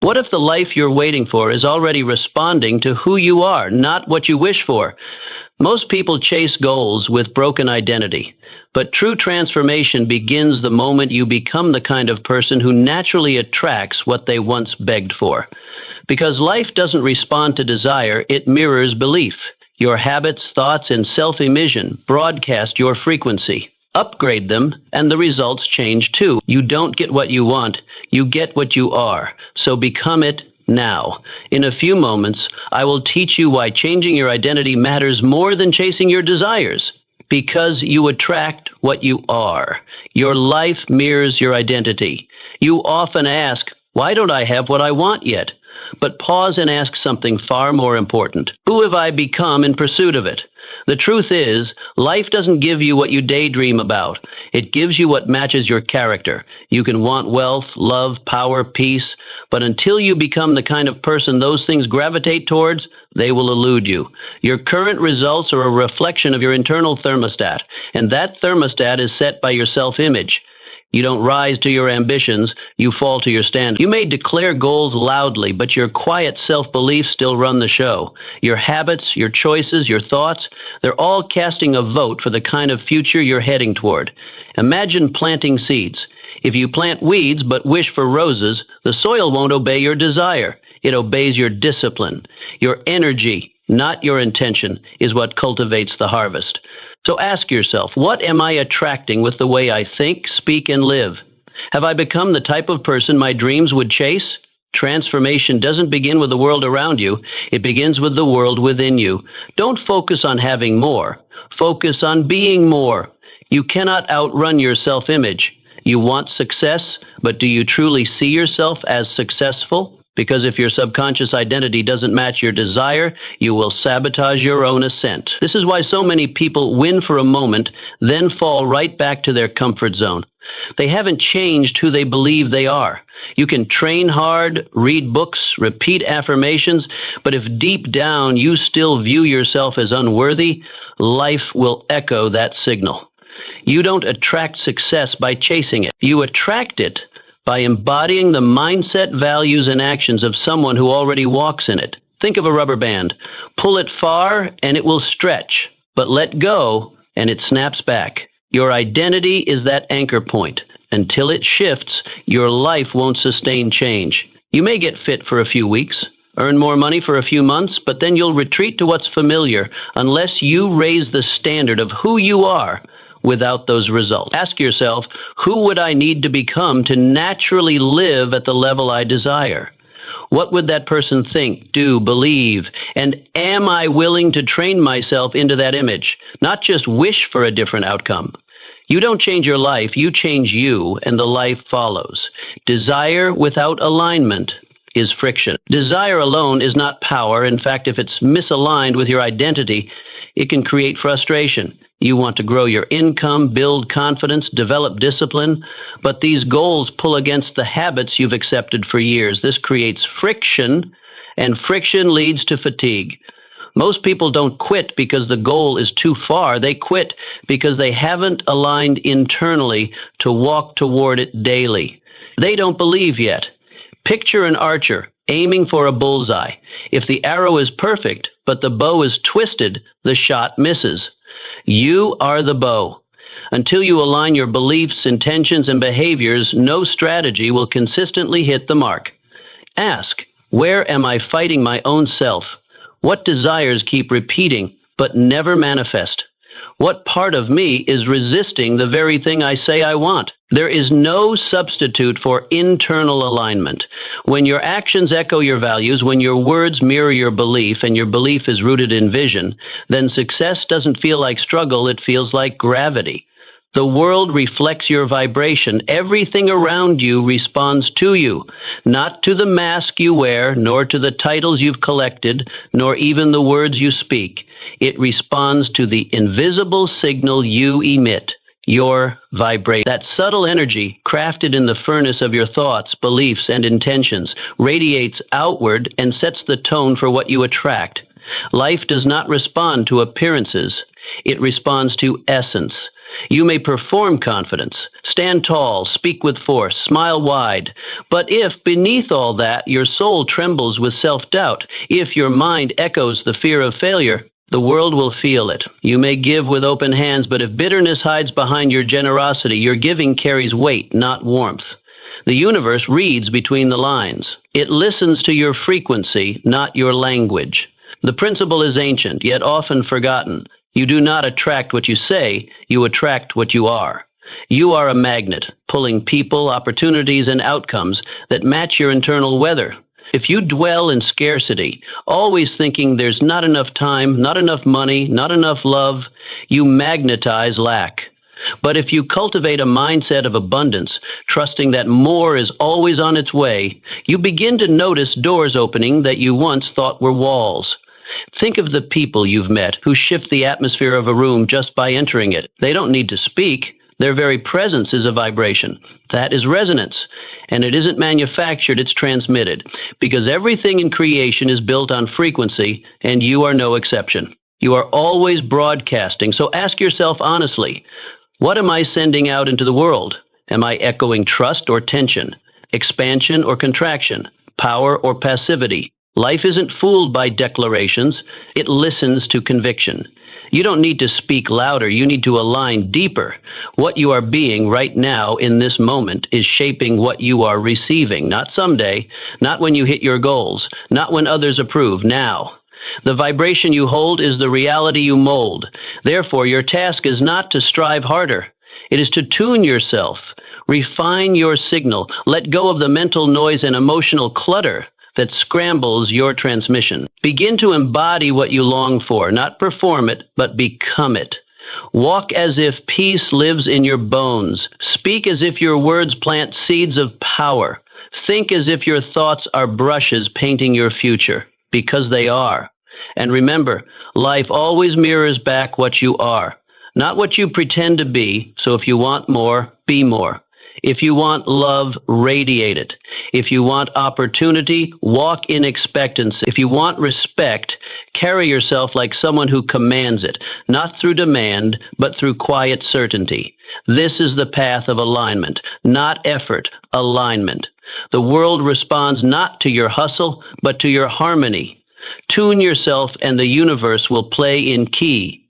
What if the life you're waiting for is already responding to who you are, not what you wish for? Most people chase goals with broken identity, but true transformation begins the moment you become the kind of person who naturally attracts what they once begged for. Because life doesn't respond to desire, it mirrors belief. Your habits, thoughts, and self-emission broadcast your frequency. Upgrade them, and the results change too. You don't get what you want, you get what you are. So become it now. In a few moments, I will teach you why changing your identity matters more than chasing your desires. Because you attract what you are. Your life mirrors your identity. You often ask, why don't I have what I want yet? But pause and ask something far more important. Who have I become in pursuit of it? The truth is, life doesn't give you what you daydream about. It gives you what matches your character. You can want wealth, love, power, peace, but until you become the kind of person those things gravitate towards, they will elude you. Your current results are a reflection of your internal thermostat, and that thermostat is set by your self-image. You don't rise to your ambitions, you fall to your standards. You may declare goals loudly, but your quiet self-beliefs still run the show. Your habits, your choices, your thoughts, they're all casting a vote for the kind of future you're heading toward. Imagine planting seeds. If you plant weeds but wish for roses, the soil won't obey your desire. It obeys your discipline. Your energy, not your intention, is what cultivates the harvest. So ask yourself, what am I attracting with the way I think, speak, and live? Have I become the type of person my dreams would chase? Transformation doesn't begin with the world around you. It begins with the world within you. Don't focus on having more. Focus on being more. You cannot outrun your self-image. You want success, but do you truly see yourself as successful? Because if your subconscious identity doesn't match your desire, you will sabotage your own ascent. This is why so many people win for a moment, then fall right back to their comfort zone. They haven't changed who they believe they are. You can train hard, read books, repeat affirmations, but if deep down you still view yourself as unworthy, life will echo that signal. You don't attract success by chasing it. You attract it by embodying the mindset, values, and actions of someone who already walks in it. Think of a rubber band. Pull it far and it will stretch, but let go and it snaps back. Your identity is that anchor point. Until it shifts, your life won't sustain change. You may get fit for a few weeks, earn more money for a few months, but then you'll retreat to what's familiar unless you raise the standard of who you are without those results. Ask yourself, who would I need to become to naturally live at the level I desire? What would that person think, do, believe? And am I willing to train myself into that image? Not just wish for a different outcome. You don't change your life, you change you, and the life follows. Desire without alignment is friction. Desire alone is not power. In fact, if it's misaligned with your identity, it can create frustration. You want to grow your income, build confidence, develop discipline, but these goals pull against the habits you've accepted for years. This creates friction, and friction leads to fatigue. Most people don't quit because the goal is too far. They quit because they haven't aligned internally to walk toward it daily. They don't believe yet. Picture an archer aiming for a bullseye. If the arrow is perfect, but the bow is twisted, the shot misses. You are the bow. Until you align your beliefs, intentions, and behaviors, no strategy will consistently hit the mark. Ask, where am I fighting my own self? What desires keep repeating but never manifest? What part of me is resisting the very thing I say I want? There is no substitute for internal alignment. When your actions echo your values, when your words mirror your belief, and your belief is rooted in vision, then success doesn't feel like struggle, it feels like gravity. The world reflects your vibration. Everything around you responds to you, not to the mask you wear, nor to the titles you've collected, nor even the words you speak. It responds to the invisible signal you emit, your vibration. That subtle energy, crafted in the furnace of your thoughts, beliefs, and intentions, radiates outward and sets the tone for what you attract. Life does not respond to appearances. It responds to essence. You may perform confidence, stand tall, speak with force, smile wide. But if beneath all that your soul trembles with self-doubt, if your mind echoes the fear of failure, the world will feel it. You may give with open hands, but if bitterness hides behind your generosity, your giving carries weight, not warmth. The universe reads between the lines. It listens to your frequency, not your language. The principle is ancient, yet often forgotten. You do not attract what you say, you attract what you are. You are a magnet, pulling people, opportunities, and outcomes that match your internal weather. If you dwell in scarcity, always thinking there's not enough time, not enough money, not enough love, you magnetize lack. But if you cultivate a mindset of abundance, trusting that more is always on its way, you begin to notice doors opening that you once thought were walls. Think of the people you've met who shift the atmosphere of a room just by entering it. They don't need to speak. Their very presence is a vibration. That is resonance. And it isn't manufactured, it's transmitted. Because everything in creation is built on frequency, and you are no exception. You are always broadcasting, so ask yourself honestly, what am I sending out into the world? Am I echoing trust or tension, expansion or contraction, power or passivity? Life isn't fooled by declarations, it listens to conviction. You don't need to speak louder, you need to align deeper. What you are being right now in this moment is shaping what you are receiving, not someday, not when you hit your goals, not when others approve, now. The vibration you hold is the reality you mold. Therefore, your task is not to strive harder. It is to tune yourself, refine your signal, let go of the mental noise and emotional clutter that scrambles your transmission. Begin to embody what you long for, not perform it, but become it. Walk as if peace lives in your bones. Speak as if your words plant seeds of power. Think as if your thoughts are brushes painting your future, because they are. And remember, life always mirrors back what you are, not what you pretend to be. So if you want more, be more. If you want love, radiate it. If you want opportunity, walk in expectancy. If you want respect, carry yourself like someone who commands it, not through demand, but through quiet certainty. This is the path of alignment, not effort, alignment. The world responds not to your hustle, but to your harmony. Tune yourself and the universe will play in key.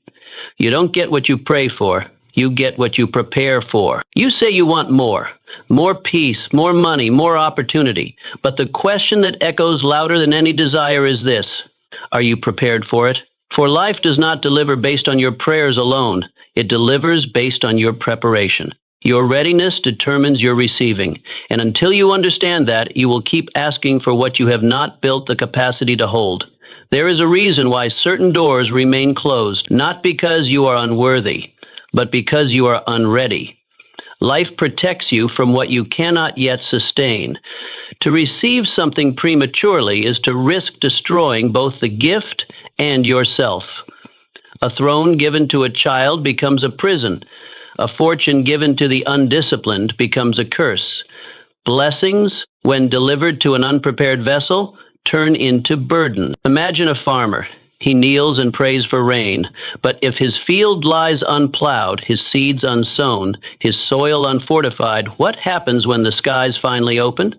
You don't get what you pray for. You get what you prepare for. You say you want more peace, more money, more opportunity. But the question that echoes louder than any desire is this: are you prepared for it? For life does not deliver based on your prayers alone. It delivers based on your preparation. Your readiness determines your receiving. And until you understand that, you will keep asking for what you have not built the capacity to hold. There is a reason why certain doors remain closed, not because you are unworthy, but because you are unready. Life protects you from what you cannot yet sustain. To receive something prematurely is to risk destroying both the gift and yourself. A throne given to a child becomes a prison. A fortune given to the undisciplined becomes a curse. Blessings, when delivered to an unprepared vessel, turn into burden. Imagine a farmer. He kneels and prays for rain, but if his field lies unplowed, his seeds unsown, his soil unfortified, what happens when the skies finally open?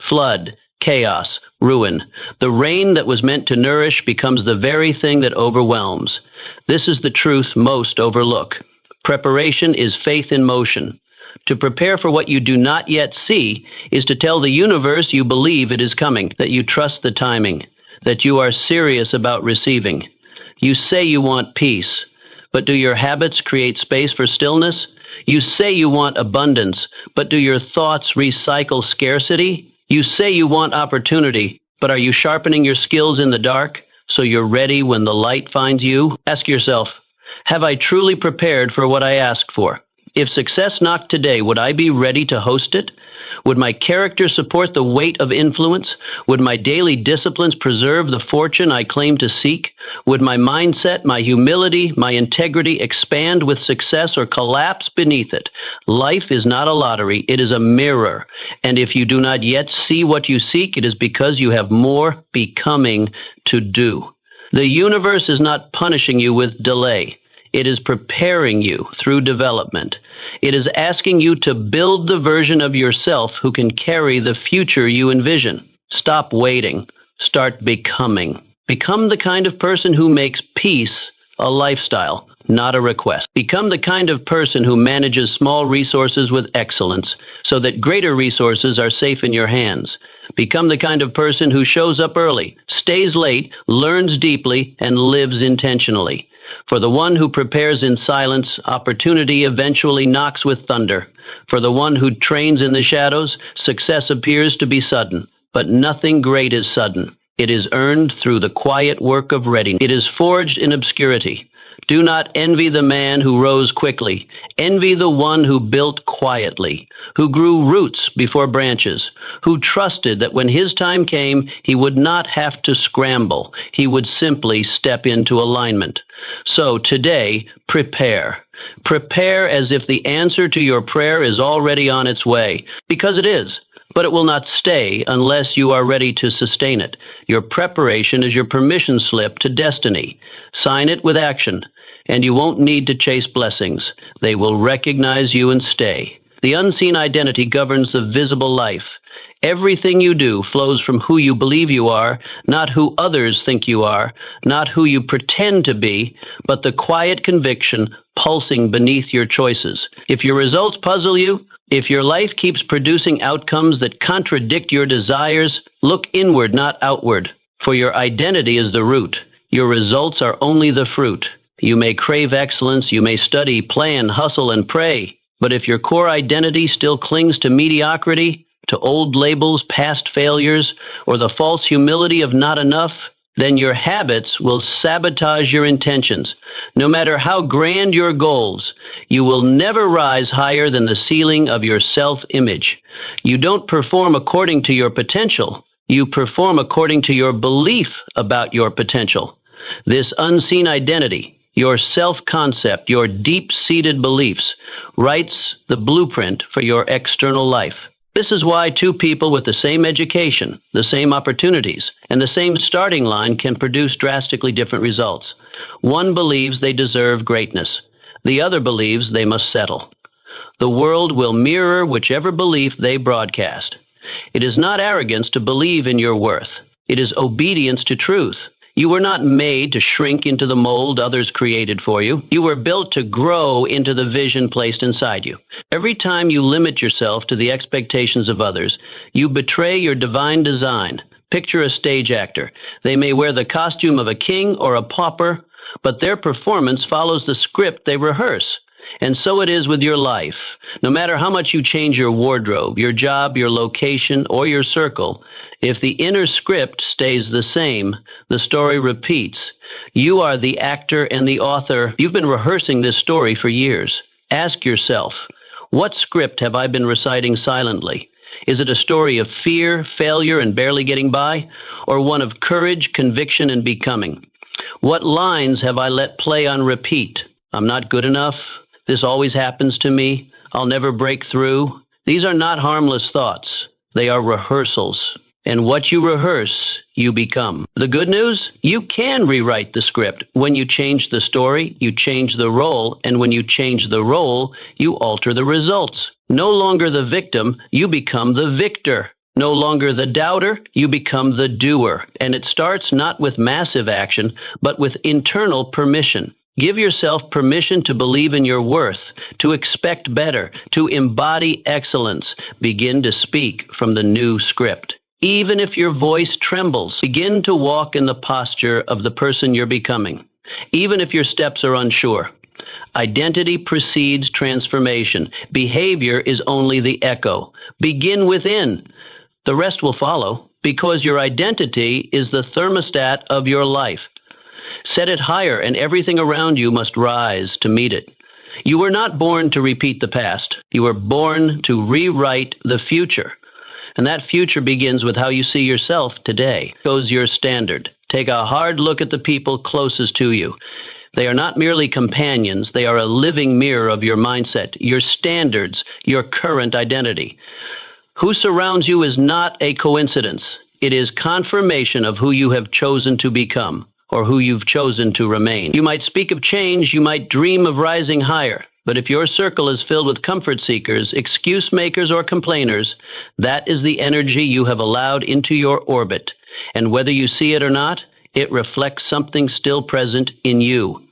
Flood, chaos, ruin. The rain that was meant to nourish becomes the very thing that overwhelms. This is the truth most overlook. Preparation is faith in motion. To prepare for what you do not yet see is to tell the universe you believe it is coming, that you trust the timing, that you are serious about receiving. You say you want peace, but do your habits create space for stillness? You say you want abundance, but do your thoughts recycle scarcity? You say you want opportunity, but are you sharpening your skills in the dark so you're ready when the light finds you? Ask yourself, have I truly prepared for what I asked for? If success knocked today, would I be ready to host it? Would my character support the weight of influence? Would my daily disciplines preserve the fortune I claim to seek? Would my mindset, my humility, my integrity expand with success or collapse beneath it? Life is not a lottery, it is a mirror. And if you do not yet see what you seek, it is because you have more becoming to do. The universe is not punishing you with delay. It is preparing you through development. It is asking you to build the version of yourself who can carry the future you envision. Stop waiting. Start becoming. Become the kind of person who makes peace a lifestyle, not a request. Become the kind of person who manages small resources with excellence so that greater resources are safe in your hands. Become the kind of person who shows up early, stays late, learns deeply, and lives intentionally. For the one who prepares in silence, opportunity eventually knocks with thunder. For the one who trains in the shadows, success appears to be sudden. But nothing great is sudden. It is earned through the quiet work of readiness. It is forged in obscurity. Do not envy the man who rose quickly. Envy the one who built quietly, who grew roots before branches, who trusted that when his time came, he would not have to scramble. He would simply step into alignment. So today, prepare. Prepare as if the answer to your prayer is already on its way, because it is. But it will not stay unless you are ready to sustain it. Your preparation is your permission slip to destiny. Sign it with action, and you won't need to chase blessings. They will recognize you and stay. The unseen identity governs the visible life. Everything you do flows from who you believe you are, not who others think you are, not who you pretend to be, but the quiet conviction pulsing beneath your choices. If your results puzzle you, if your life keeps producing outcomes that contradict your desires, look inward, not outward, for your identity is the root. Your results are only the fruit. You may crave excellence, you may study, plan, hustle, and pray, but if your core identity still clings to mediocrity, to old labels, past failures, or the false humility of not enough, then your habits will sabotage your intentions. No matter how grand your goals, you will never rise higher than the ceiling of your self-image. You don't perform according to your potential. You perform according to your belief about your potential. This unseen identity, your self-concept, your deep-seated beliefs, writes the blueprint for your external life. This is why two people with the same education, the same opportunities, and the same starting line can produce drastically different results. One believes they deserve greatness. The other believes they must settle. The world will mirror whichever belief they broadcast. It is not arrogance to believe in your worth. It is obedience to truth. You were not made to shrink into the mold others created for you. You were built to grow into the vision placed inside you. Every time you limit yourself to the expectations of others, you betray your divine design. Picture a stage actor. They may wear the costume of a king or a pauper, but their performance follows the script they rehearse. And so it is with your life. No matter how much you change your wardrobe, your job, your location, or your circle, if the inner script stays the same, the story repeats. You are the actor and the author. You've been rehearsing this story for years. Ask yourself, what script have I been reciting silently? Is it a story of fear, failure, and barely getting by, or one of courage, conviction, and becoming? What lines have I let play on repeat? I'm not good enough. This always happens to me. I'll never break through. These are not harmless thoughts. They are rehearsals. And what you rehearse, you become. The good news? You can rewrite the script. When you change the story, you change the role. And when you change the role, you alter the results. No longer the victim, you become the victor. No longer the doubter, you become the doer. And it starts not with massive action, but with internal permission. Give yourself permission to believe in your worth, to expect better, to embody excellence. Begin to speak from the new script. Even if your voice trembles, begin to walk in the posture of the person you're becoming. Even if your steps are unsure. Identity precedes transformation. Behavior is only the echo. Begin within. The rest will follow, because your identity is the thermostat of your life. Set it higher, and everything around you must rise to meet it. You were not born to repeat the past. You were born to rewrite the future. And that future begins with how you see yourself today. Shows your standard. Take a hard look at the people closest to you. They are not merely companions. They are a living mirror of your mindset, your standards, your current identity. Who surrounds you is not a coincidence. It is confirmation of who you have chosen to become. or who you've chosen to remain. You might speak of change, you might dream of rising higher, but if your circle is filled with comfort seekers, excuse makers, or complainers, that is the energy you have allowed into your orbit. And whether you see it or not, it reflects something still present in you.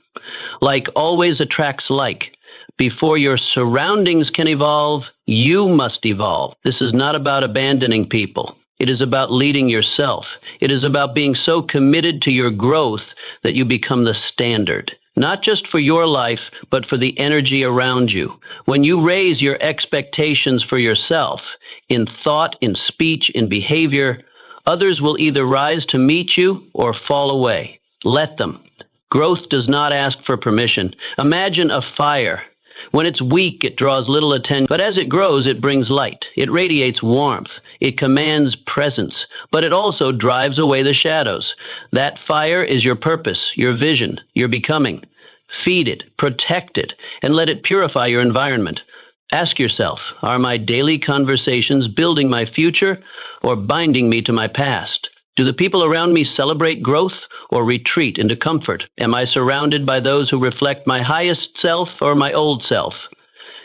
Like always attracts like. Before your surroundings can evolve, you must evolve. This is not about abandoning people. It is about leading yourself. It is about being so committed to your growth that you become the standard. Not just for your life, but for the energy around you. When you raise your expectations for yourself, in thought, in speech, in behavior, others will either rise to meet you or fall away. Let them. Growth does not ask for permission. Imagine a fire. When it's weak, it draws little attention, but as it grows, it brings light. It radiates warmth. It commands presence, but it also drives away the shadows. That fire is your purpose, your vision, your becoming. Feed it, protect it, and let it purify your environment. Ask yourself, are my daily conversations building my future or binding me to my past? Do the people around me celebrate growth or retreat into comfort? Am I surrounded by those who reflect my highest self or my old self?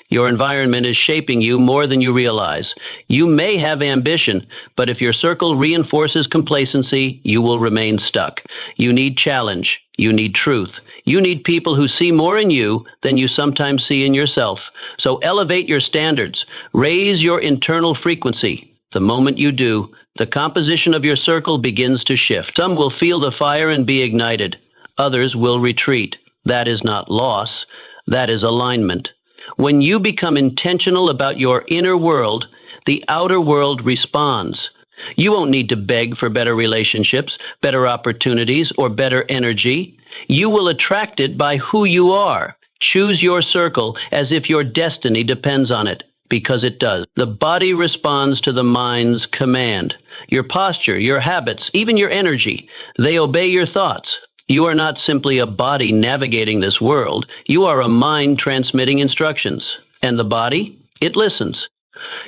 Your environment is shaping you more than you realize. You may have ambition, but if your circle reinforces complacency, you will remain stuck. You need challenge. You need truth. You need people who see more in you than you sometimes see in yourself. So elevate your standards. Raise your internal frequency. The moment you do, the composition of your circle begins to shift. Some will feel the fire and be ignited. Others will retreat. That is not loss. That is alignment. When you become intentional about your inner world, the outer world responds. You won't need to beg for better relationships, better opportunities, or better energy. You will attract it by who you are. Choose your circle as if your destiny depends on it, because it does. The body responds to the mind's command. Your posture, your habits, even your energy, they obey your thoughts. You are not simply a body navigating this world. You are a mind transmitting instructions. And the body? It listens.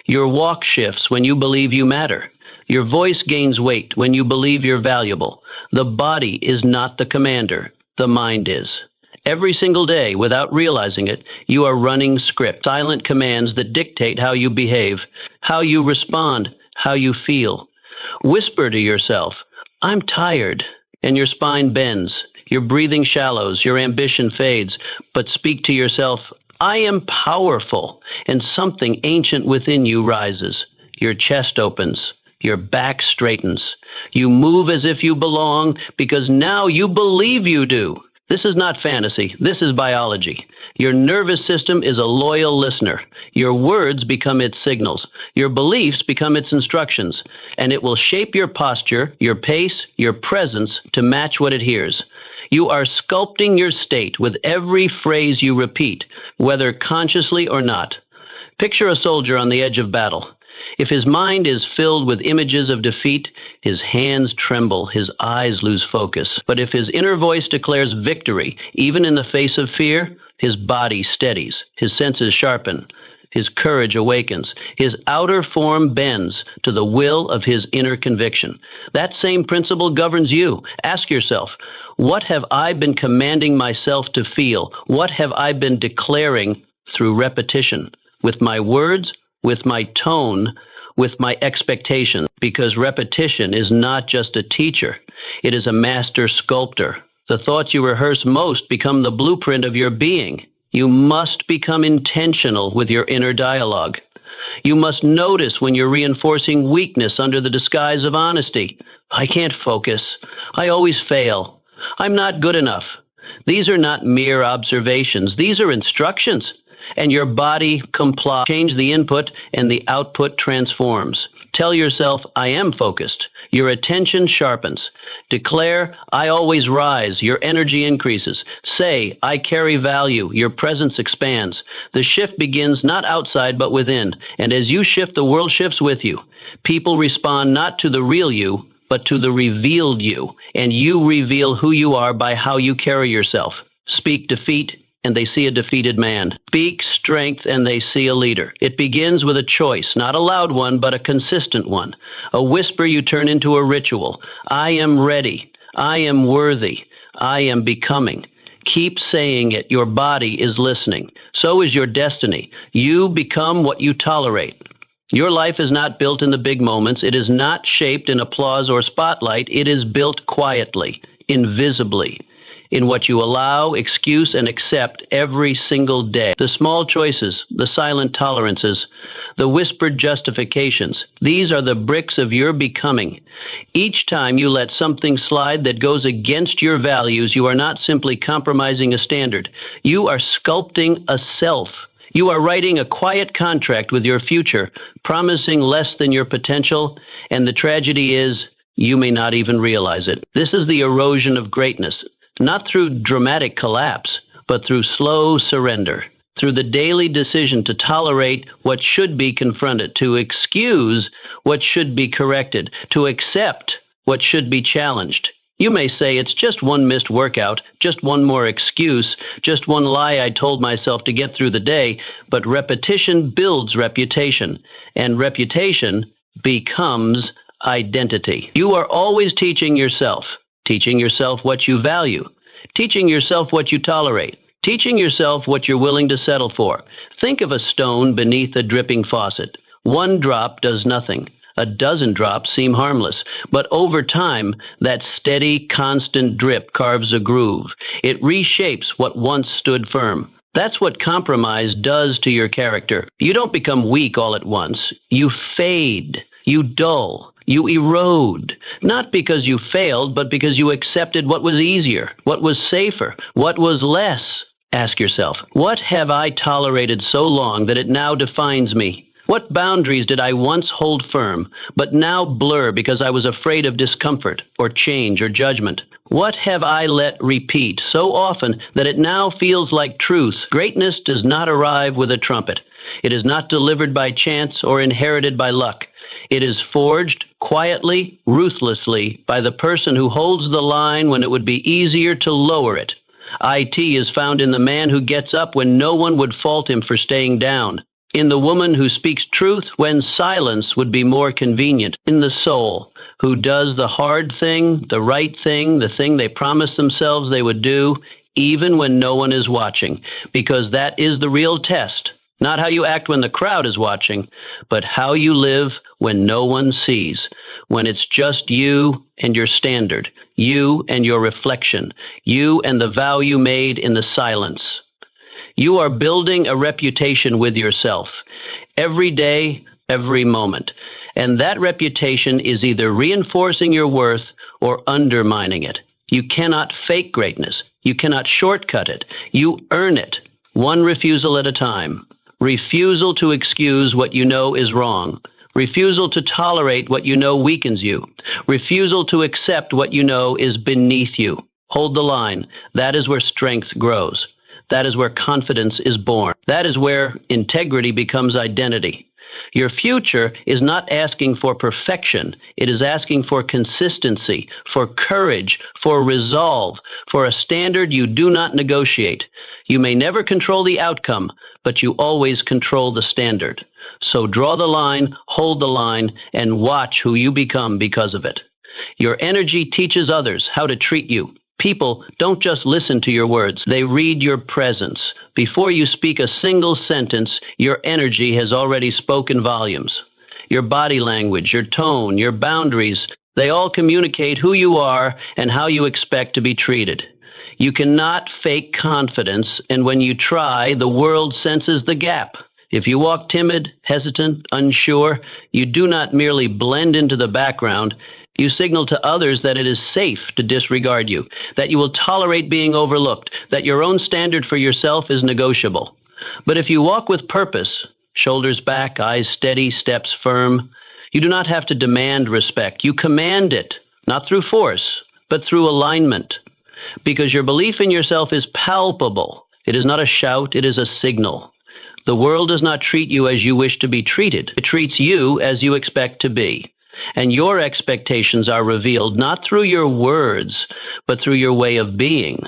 Your walk shifts when you believe you matter. Your voice gains weight when you believe you're valuable. The body is not the commander. The mind is. Every single day, without realizing it, you are running script, silent commands that dictate how you behave, how you respond, how you feel. Whisper to yourself, I'm tired, and your spine bends, your breathing shallows, your ambition fades, but speak to yourself, I am powerful, and something ancient within you rises. Your chest opens, your back straightens. You move as if you belong because now you believe you do. This is not fantasy. This is biology. Your nervous system is a loyal listener. Your words become its signals. Your beliefs become its instructions. And it will shape your posture, your pace, your presence to match what it hears. You are sculpting your state with every phrase you repeat, whether consciously or not. Picture a soldier on the edge of battle. If his mind is filled with images of defeat, his hands tremble, his eyes lose focus. But if his inner voice declares victory, even in the face of fear, his body steadies, his senses sharpen, his courage awakens, his outer form bends to the will of his inner conviction. That same principle governs you. Ask yourself, what have I been commanding myself to feel? What have I been declaring through repetition? With my words, with my tone, with my expectations, because repetition is not just a teacher, it is a master sculptor. The thoughts you rehearse most become the blueprint of your being. You must become intentional with your inner dialogue. You must notice when you're reinforcing weakness under the disguise of honesty. I can't focus. I always fail. I'm not good enough. These are not mere observations. These are instructions. And your body complies. Change the input and the output transforms. Tell yourself, I am focused. Your attention sharpens. Declare, I always rise. Your energy increases. Say, I carry value. Your presence expands. The shift begins not outside but within. And as you shift, the world shifts with you. People respond not to the real you, but to the revealed you. And you reveal who you are by how you carry yourself. Speak defeat, and they see a defeated man. Speak strength, and they see a leader. It begins with a choice, not a loud one, but a consistent one. A whisper you turn into a ritual. I am ready. I am worthy. I am becoming. Keep saying it. Your body is listening. So is your destiny. You become what you tolerate. Your life is not built in the big moments. It is not shaped in applause or spotlight. It is built quietly, invisibly, in what you allow, excuse, and accept every single day. The small choices, the silent tolerances, the whispered justifications, these are the bricks of your becoming. Each time you let something slide that goes against your values, you are not simply compromising a standard. You are sculpting a self. You are writing a quiet contract with your future, promising less than your potential, and the tragedy is, you may not even realize it. This is the erosion of greatness, not through dramatic collapse, but through slow surrender, through the daily decision to tolerate what should be confronted, to excuse what should be corrected, to accept what should be challenged. You may say it's just one missed workout, just one more excuse, just one lie I told myself to get through the day, but repetition builds reputation, and reputation becomes identity. You are always teaching yourself what you value, teaching yourself what you tolerate, teaching yourself what you're willing to settle for. Think of a stone beneath a dripping faucet. One drop does nothing. A dozen drops seem harmless, but over time, that steady, constant drip carves a groove. It reshapes what once stood firm. That's what compromise does to your character. You don't become weak all at once. You fade. You dull. You erode. Not because you failed, but because you accepted what was easier, what was safer, what was less. Ask yourself, what have I tolerated so long that it now defines me? What boundaries did I once hold firm, but now blur because I was afraid of discomfort or change or judgment? What have I let repeat so often that it now feels like truth? Greatness does not arrive with a trumpet. It is not delivered by chance or inherited by luck. It is forged quietly, ruthlessly by the person who holds the line when it would be easier to lower it. IT is found in the man who gets up when no one would fault him for staying down, in the woman who speaks truth when silence would be more convenient, in the soul who does the hard thing, the right thing, the thing they promised themselves they would do, even when no one is watching, because that is the real test. Not how you act when the crowd is watching, but how you live when no one sees, when it's just you and your standard, you and your reflection, you and the vow you made in the silence. You are building a reputation with yourself every day, every moment. And that reputation is either reinforcing your worth or undermining it. You cannot fake greatness. You cannot shortcut it. You earn it, one refusal at a time. Refusal to excuse what you know is wrong. Refusal to tolerate what you know weakens you. Refusal to accept what you know is beneath you. Hold the line. That is where strength grows. That is where confidence is born. That is where integrity becomes identity. Your future is not asking for perfection. It is asking for consistency, for courage, for resolve, for a standard you do not negotiate. You may never control the outcome, but you always control the standard. So draw the line, hold the line, and watch who you become because of it. Your energy teaches others how to treat you. People don't just listen to your words, they read your presence. Before you speak a single sentence, your energy has already spoken volumes. Your body language, your tone, your boundaries, they all communicate who you are and how you expect to be treated. You cannot fake confidence, and when you try, the world senses the gap. If you walk timid, hesitant, unsure, you do not merely blend into the background. You signal to others that it is safe to disregard you, that you will tolerate being overlooked, that your own standard for yourself is negotiable. But if you walk with purpose, shoulders back, eyes steady, steps firm, you do not have to demand respect. You command it, not through force, but through alignment. Because your belief in yourself is palpable. It is not a shout, it is a signal. The world does not treat you as you wish to be treated. It treats you as you expect to be. And your expectations are revealed not through your words, but through your way of being.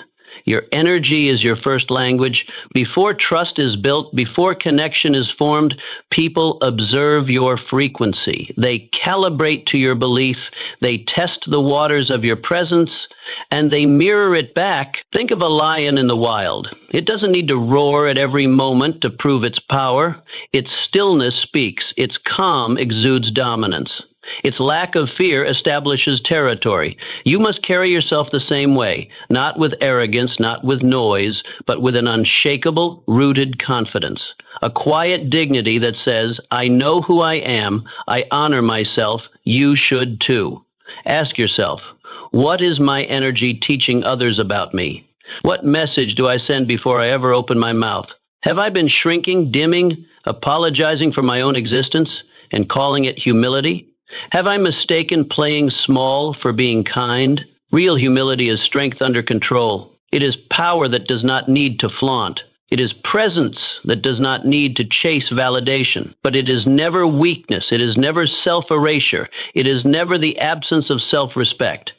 Your energy is your first language. Before trust is built, before connection is formed, people observe your frequency. They calibrate to your belief. They test the waters of your presence, and they mirror it back. Think of a lion in the wild. It doesn't need to roar at every moment to prove its power. Its stillness speaks. Its calm exudes dominance. Its lack of fear establishes territory. You must carry yourself the same way, not with arrogance, not with noise, but with an unshakable, rooted confidence. A quiet dignity that says, I know who I am, I honor myself, you should too. Ask yourself, what is my energy teaching others about me? What message do I send before I ever open my mouth? Have I been shrinking, dimming, apologizing for my own existence, and calling it humility? Have I mistaken playing small for being kind? Real humility is strength under control. It is power that does not need to flaunt. It is presence that does not need to chase validation. But it is never weakness. It is never self-erasure. It is never the absence of self-respect.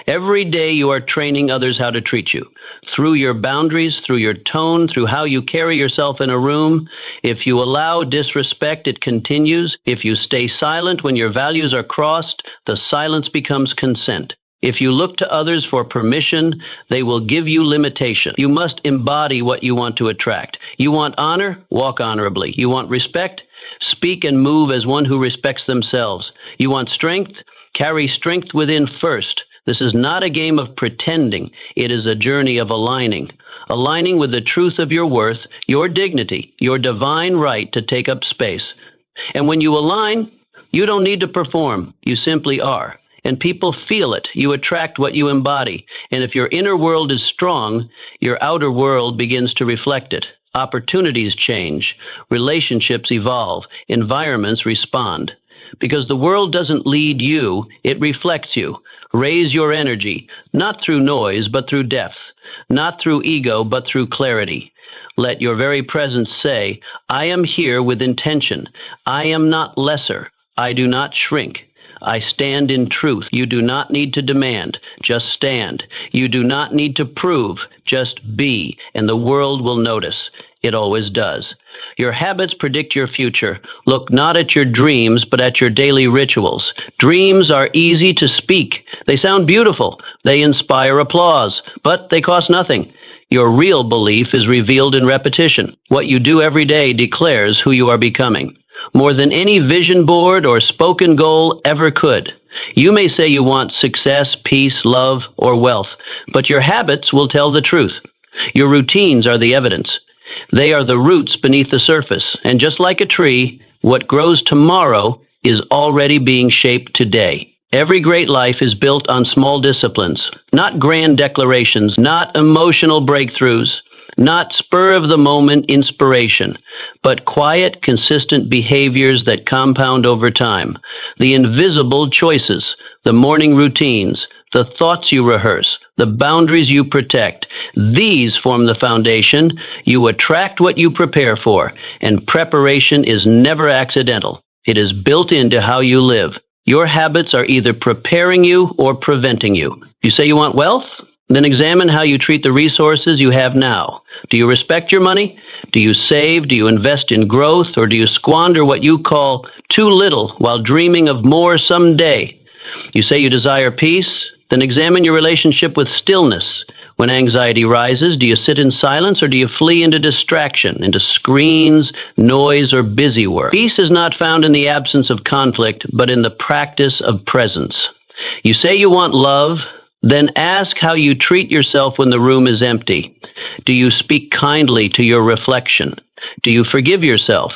Every day you are training others how to treat you. Through your boundaries, through your tone, through how you carry yourself in a room. If you allow disrespect, it continues. If you stay silent when your values are crossed, the silence becomes consent. If you look to others for permission, they will give you limitation. You must embody what you want to attract. You want honor? Walk honorably. You want respect? Speak and move as one who respects themselves. You want strength? Carry strength within first. This is not a game of pretending. It is a journey of aligning. Aligning with the truth of your worth, your dignity, your divine right to take up space. And when you align, you don't need to perform. You simply are. And people feel it. You attract what you embody. And if your inner world is strong, your outer world begins to reflect it. Opportunities change. Relationships evolve. Environments respond. Because the world doesn't lead you, it reflects you. Raise your energy, not through noise, but through depth. Not through ego, but through clarity. Let your very presence say, I am here with intention. I am not lesser. I do not shrink. I stand in truth. You do not need to demand, just stand. You do not need to prove, just be, and the world will notice. It always does. Your habits predict your future. Look not at your dreams, but at your daily rituals. Dreams are easy to speak. They sound beautiful. They inspire applause, but they cost nothing. Your real belief is revealed in repetition. What you do every day declares who you are becoming. More than any vision board or spoken goal ever could. You may say you want success, peace, love, or wealth, but your habits will tell the truth. Your routines are the evidence. They are the roots beneath the surface, and just like a tree, what grows tomorrow is already being shaped today. Every great life is built on small disciplines, not grand declarations, not emotional breakthroughs, not spur-of-the-moment inspiration, but quiet, consistent behaviors that compound over time. The invisible choices, the morning routines, the thoughts you rehearse, the boundaries you protect. These form the foundation. You attract what you prepare for, and preparation is never accidental. It is built into how you live. Your habits are either preparing you or preventing you. You say you want wealth? Then examine how you treat the resources you have now. Do you respect your money? Do you save? Do you invest in growth? Or do you squander what you call too little while dreaming of more someday? You say you desire peace? Then examine your relationship with stillness. When anxiety rises, do you sit in silence or do you flee into distraction, into screens, noise, or busy work? Peace is not found in the absence of conflict, but in the practice of presence. You say you want love? Then ask how you treat yourself when the room is empty. Do you speak kindly to your reflection? Do you forgive yourself?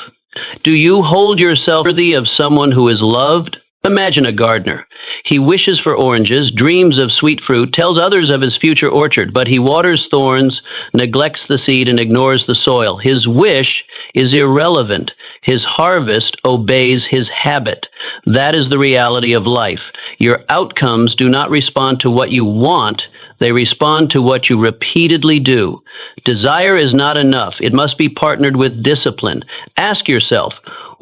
Do you hold yourself worthy of someone who is loved? Imagine a gardener. He wishes for oranges, dreams of sweet fruit, tells others of his future orchard, but he waters thorns, neglects the seed, and ignores the soil. His wish is irrelevant. His harvest obeys his habit. That is the reality of life. Your outcomes do not respond to what you want. They respond to what you repeatedly do. Desire is not enough. It must be partnered with discipline. Ask yourself,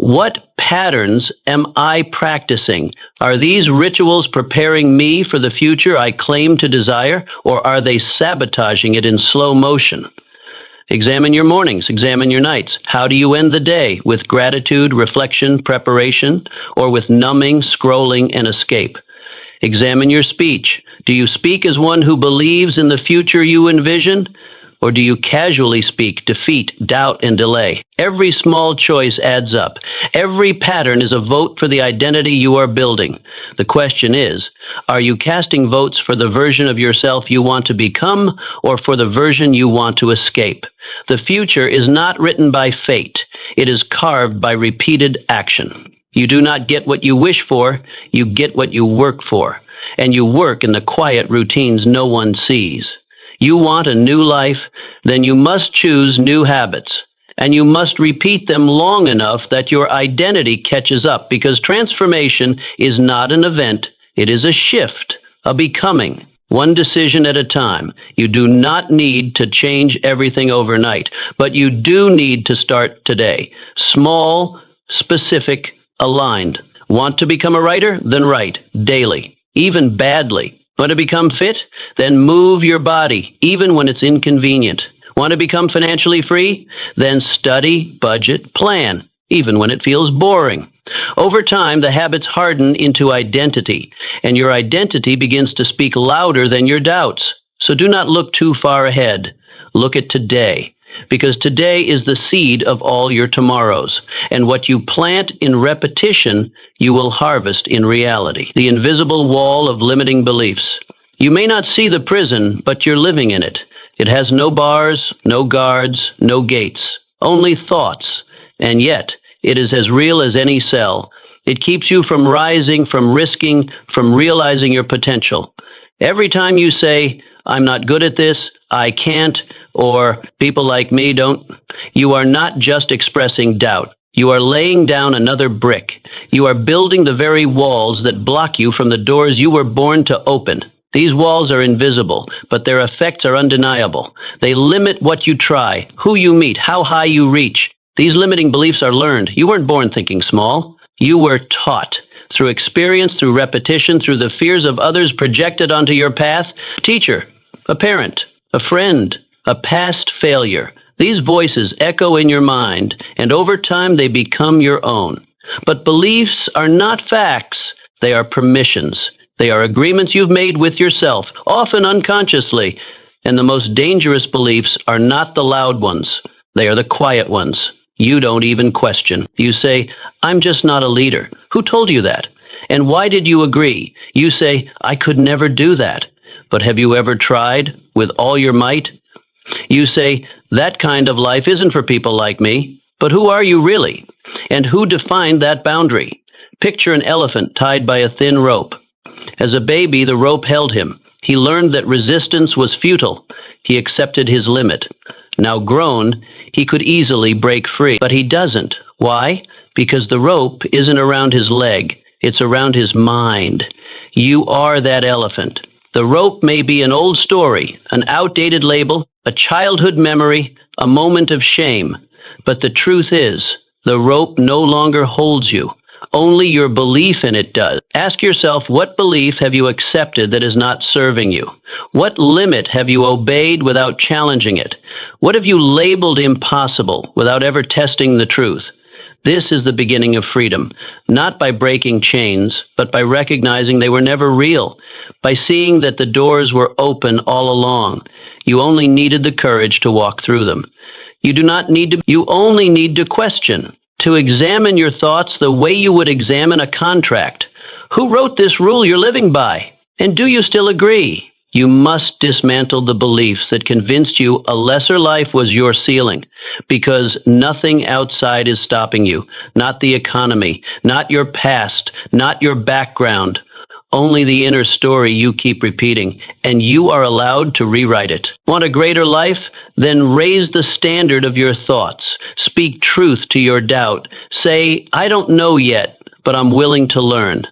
What patterns am I practicing? Are these rituals preparing me for the future I claim to desire, or are they sabotaging it in slow motion? Examine your mornings, examine your nights. How do you end the day? With gratitude, reflection, preparation, or with numbing, scrolling, and escape? Examine your speech. Do you speak as one who believes in the future you envision? Or do you casually speak defeat, doubt, and delay? Every small choice adds up. Every pattern is a vote for the identity you are building. The question is, are you casting votes for the version of yourself you want to become, or for the version you want to escape? The future is not written by fate. It is carved by repeated action. You do not get what you wish for, you get what you work for. And you work in the quiet routines no one sees. You want a new life, then you must choose new habits. And you must repeat them long enough that your identity catches up, because transformation is not an event, it is a shift, a becoming, one decision at a time. You do not need to change everything overnight, but you do need to start today. Small, specific, aligned. Want to become a writer? Then write daily, even badly. Want to become fit? Then move your body, even when it's inconvenient. Want to become financially free? Then study, budget, plan, even when it feels boring. Over time, the habits harden into identity, and your identity begins to speak louder than your doubts. So do not look too far ahead. Look at today, because today is the seed of all your tomorrows. And what you plant in repetition, you will harvest in reality. The invisible wall of limiting beliefs. You may not see the prison, but you're living in it. It has no bars, no guards, no gates, only thoughts. And yet, it is as real as any cell. It keeps you from rising, from risking, from realizing your potential. Every time you say, I'm not good at this, I can't, or people like me don't, you are not just expressing doubt. You are laying down another brick. You are building the very walls that block you from the doors you were born to open. These walls are invisible, but their effects are undeniable. They limit what you try, who you meet, how high you reach. These limiting beliefs are learned. You weren't born thinking small. You were taught. Through experience, through repetition, through the fears of others projected onto your path. Teacher, a parent, a friend, a past failure. These voices echo in your mind, and over time they become your own. But beliefs are not facts. They are permissions. They are agreements you've made with yourself, often unconsciously. And the most dangerous beliefs are not the loud ones. They are the quiet ones. You don't even question. You say, I'm just not a leader. Who told you that? And why did you agree? You say, I could never do that. But have you ever tried with all your might? You say, that kind of life isn't for people like me. But who are you really? And who defined that boundary? Picture an elephant tied by a thin rope. As a baby, the rope held him. He learned that resistance was futile. He accepted his limit. Now grown, he could easily break free, but he doesn't. Why? Because the rope isn't around his leg. It's around his mind. You are that elephant. The rope may be an old story, an outdated label, a childhood memory, a moment of shame. But the truth is, the rope no longer holds you. Only your belief in it does. Ask yourself, what belief have you accepted that is not serving you? What limit have you obeyed without challenging it? What have you labeled impossible without ever testing the truth? This is the beginning of freedom, not by breaking chains, but by recognizing they were never real, by seeing that the doors were open all along. You only needed the courage to walk through them. You only need to question, to examine your thoughts the way you would examine a contract. Who wrote this rule you're living by? And do you still agree? You must dismantle the beliefs that convinced you a lesser life was your ceiling, because nothing outside is stopping you, not the economy, not your past, not your background, only the inner story you keep repeating, and you are allowed to rewrite it. Want a greater life? Then raise the standard of your thoughts. Speak truth to your doubt. Say, I don't know yet, but I'm willing to learn.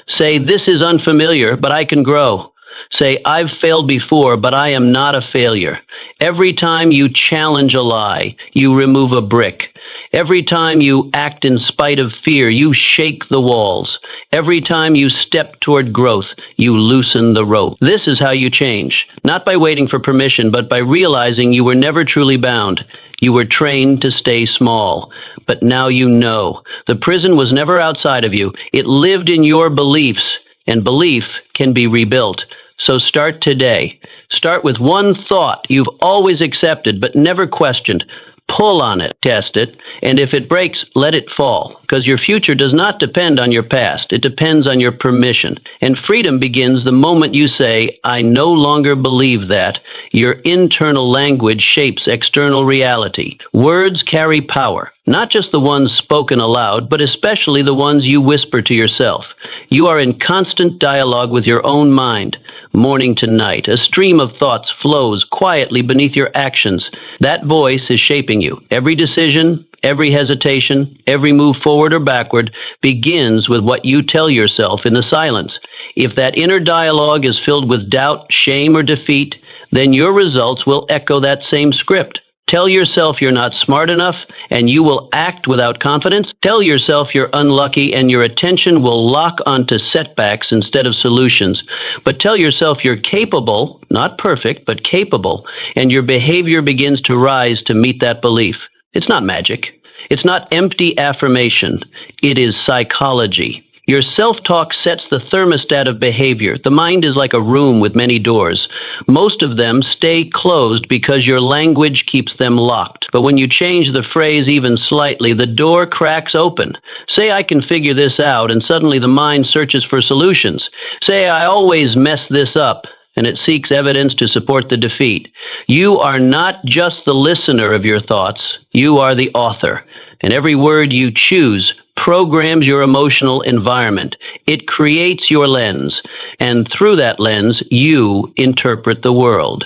Say, this is unfamiliar, but I can grow. Say, I've failed before, but I am not a failure. Every time you challenge a lie, you remove a brick. Every time you act in spite of fear, you shake the walls. Every time you step toward growth, you loosen the rope. This is how you change, not by waiting for permission, but by realizing you were never truly bound. You were trained to stay small. But now you know. The prison was never outside of you. It lived in your beliefs, and belief can be rebuilt. So start today. Start with one thought you've always accepted but never questioned. Pull on it, test it, and if it breaks, let it fall. Because your future does not depend on your past. It depends on your permission. And freedom begins the moment you say, I no longer believe that. Your internal language shapes external reality. Words carry power. Not just the ones spoken aloud, but especially the ones you whisper to yourself. You are in constant dialogue with your own mind. Morning to night, a stream of thoughts flows quietly beneath your actions. That voice is shaping you. Every decision, every hesitation, every move forward or backward begins with what you tell yourself in the silence. If that inner dialogue is filled with doubt, shame, or defeat, then your results will echo that same script. Tell yourself you're not smart enough, and you will act without confidence. Tell yourself you're unlucky, and your attention will lock onto setbacks instead of solutions. But tell yourself you're capable, not perfect, but capable, and your behavior begins to rise to meet that belief. It's not magic. It's not empty affirmation. It is psychology. Your self-talk sets the thermostat of behavior. The mind is like a room with many doors. Most of them stay closed because your language keeps them locked. But when you change the phrase even slightly, the door cracks open. Say, I can figure this out, and suddenly the mind searches for solutions. Say, I always mess this up, and it seeks evidence to support the defeat. You are not just the listener of your thoughts. You are the author. And every word you choose programs your emotional environment. It creates your lens, and through that lens, you interpret the world.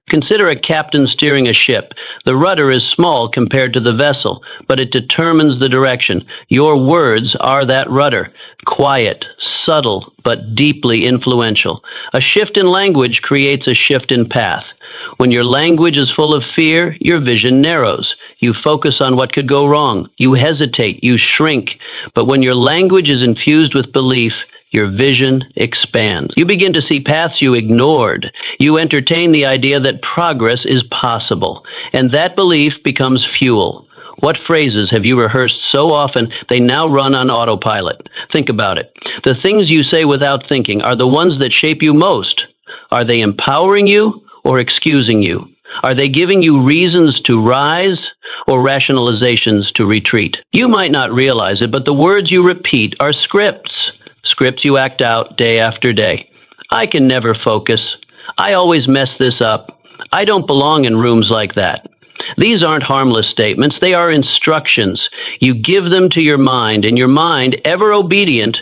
Consider a captain steering a ship. The rudder is small compared to the vessel, but it determines the direction. Your words are that rudder, quiet, subtle, but deeply influential. A shift in language creates a shift in path. When your language is full of fear, your vision narrows. You focus on what could go wrong. You hesitate. You shrink. But when your language is infused with belief, your vision expands. You begin to see paths you ignored. You entertain the idea that progress is possible, and that belief becomes fuel. What phrases have you rehearsed so often they now run on autopilot? Think about it. The things you say without thinking are the ones that shape you most. Are they empowering you or excusing you? Are they giving you reasons to rise or rationalizations to retreat? You might not realize it, but the words you repeat are scripts. Scripts you act out day after day. I can never focus. I always mess this up. I don't belong in rooms like that. These aren't harmless statements. They are instructions. You give them to your mind, and your mind, ever obedient,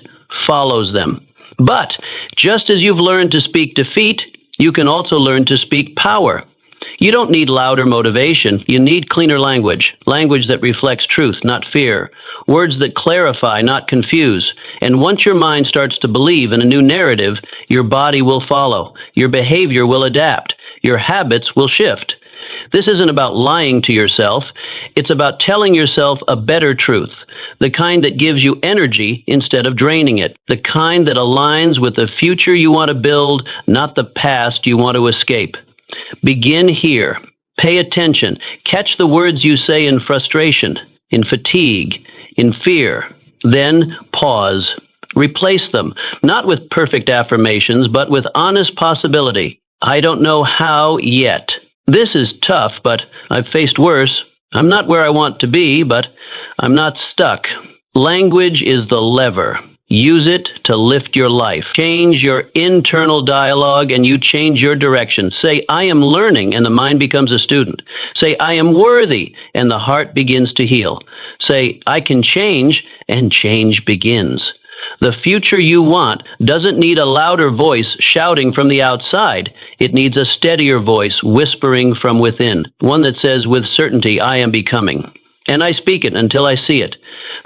follows them. But just as you've learned to speak defeat, you can also learn to speak power. You don't need louder motivation. You need cleaner language. Language that reflects truth, not fear. Words that clarify, not confuse. And once your mind starts to believe in a new narrative, your body will follow. Your behavior will adapt. Your habits will shift. This isn't about lying to yourself. It's about telling yourself a better truth, the kind that gives you energy instead of draining it, the kind that aligns with the future you want to build, not the past you want to escape. Begin here. Pay attention. Catch the words you say in frustration, in fatigue, in fear. Then pause. Replace them, not with perfect affirmations, but with honest possibility. I don't know how yet. This is tough, but I've faced worse. I'm not where I want to be, but I'm not stuck. Language is the lever. Use it to lift your life. Change your internal dialogue and you change your direction. Say, I am learning, and the mind becomes a student. Say, I am worthy, and the heart begins to heal. Say, I can change, and change begins. The future you want doesn't need a louder voice shouting from the outside. It needs a steadier voice whispering from within, one that says with certainty, I am becoming. and I speak it until I see it.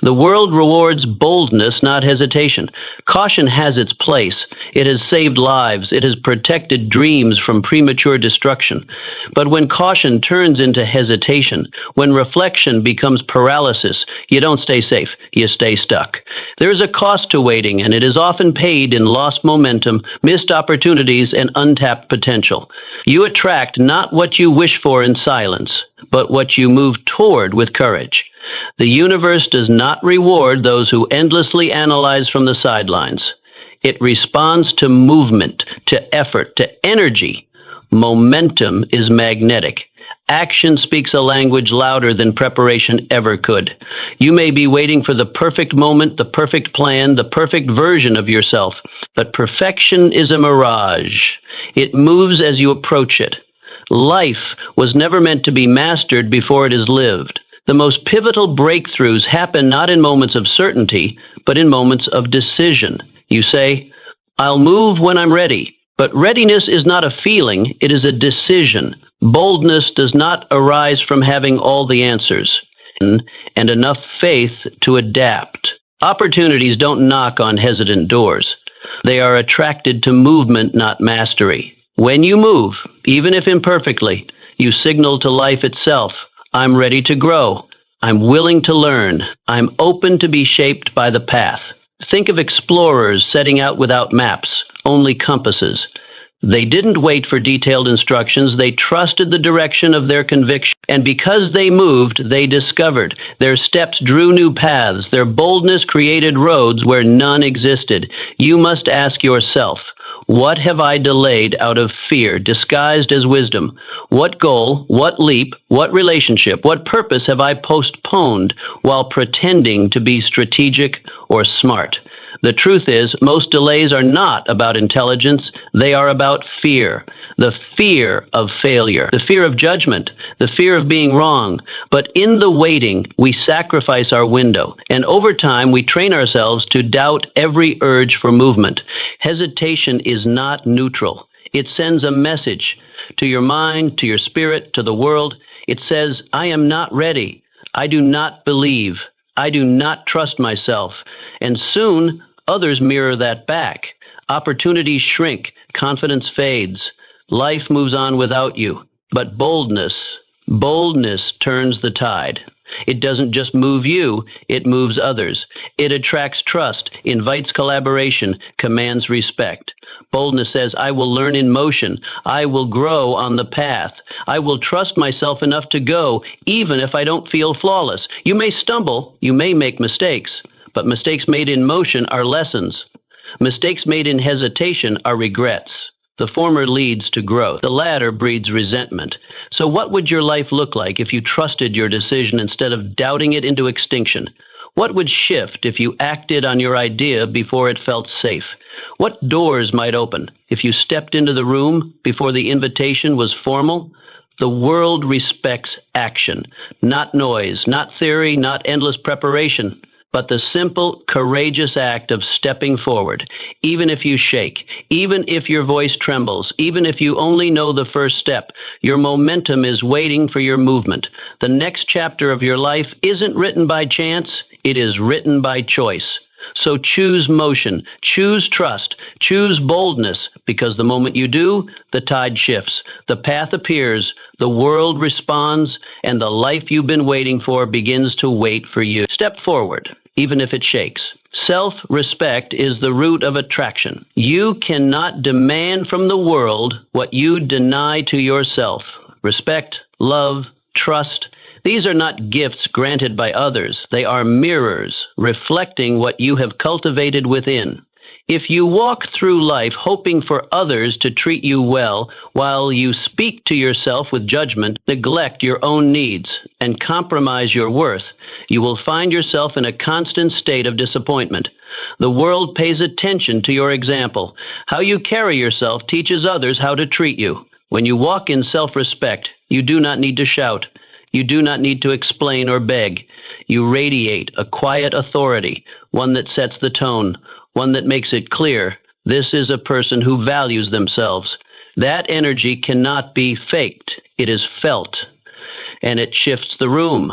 The world rewards boldness, not hesitation. Caution has its place. It has saved lives. It has protected dreams from premature destruction. But when caution turns into hesitation, when reflection becomes paralysis, you don't stay safe. You stay stuck. There is a cost to waiting, and it is often paid in lost momentum, missed opportunities, and untapped potential. You attract not what you wish for in silence, but what you move toward with courage. The universe does not reward those who endlessly analyze from the sidelines. It responds to movement, to effort, to energy. Momentum is magnetic. Action speaks a language louder than preparation ever could. You may be waiting for the perfect moment, the perfect plan, the perfect version of yourself, but perfection is a mirage. It moves as you approach it. Life was never meant to be mastered before it is lived. The most pivotal breakthroughs happen not in moments of certainty, but in moments of decision. You say, I'll move when I'm ready. But readiness is not a feeling, it is a decision. Boldness does not arise from having all the answers, and enough faith to adapt. Opportunities don't knock on hesitant doors. They are attracted to movement, not mastery. When you move, even if imperfectly, you signal to life itself, I'm ready to grow. I'm willing to learn. I'm open to be shaped by the path. Think of explorers setting out without maps, only compasses. They didn't wait for detailed instructions. They trusted the direction of their conviction. And because they moved, they discovered. Their steps drew new paths. Their boldness created roads where none existed. You must ask yourself, what have I delayed out of fear, disguised as wisdom? What goal, what leap, what relationship, what purpose have I postponed while pretending to be strategic or smart? The truth is, most delays are not about intelligence, they are about fear. The fear of failure, the fear of judgment, the fear of being wrong. But in the waiting, we sacrifice our window, and over time we train ourselves to doubt every urge for movement. Hesitation is not neutral. It sends a message to your mind, to your spirit, to the world. It says, I am not ready. I do not believe. I do not trust myself. And soon, others mirror that back. Opportunities shrink. Confidence fades. Life moves on without you. But boldness turns the tide. It doesn't just move you, it moves others. It attracts trust, invites collaboration, commands respect. Boldness says, I will learn in motion. I will grow on the path. I will trust myself enough to go, even if I don't feel flawless. You may stumble, you may make mistakes, but mistakes made in motion are lessons. Mistakes made in hesitation are regrets. The former leads to growth. The latter breeds resentment. So what would your life look like if you trusted your decision instead of doubting it into extinction? What would shift if you acted on your idea before it felt safe? What doors might open if you stepped into the room before the invitation was formal? The world respects action, not noise, not theory, not endless preparation, but the simple, courageous act of stepping forward, even if you shake, even if your voice trembles, even if you only know the first step. Your momentum is waiting for your movement. The next chapter of your life isn't written by chance, it is written by choice. So choose motion, choose trust, choose boldness, because the moment you do, the tide shifts, the path appears, the world responds, and the life you've been waiting for begins to wait for you. Step forward, even if it shakes. Self-respect is the root of attraction. You cannot demand from the world what you deny to yourself. Respect, love, trust. These are not gifts granted by others. They are mirrors reflecting what you have cultivated within. If you walk through life hoping for others to treat you well, while you speak to yourself with judgment, neglect your own needs, and compromise your worth, you will find yourself in a constant state of disappointment. The world pays attention to your example. How you carry yourself teaches others how to treat you. When you walk in self-respect, you do not need to shout. You do not need to explain or beg. You radiate a quiet authority, one that sets the tone, one that makes it clear, this is a person who values themselves. That energy cannot be faked. It is felt, and it shifts the room.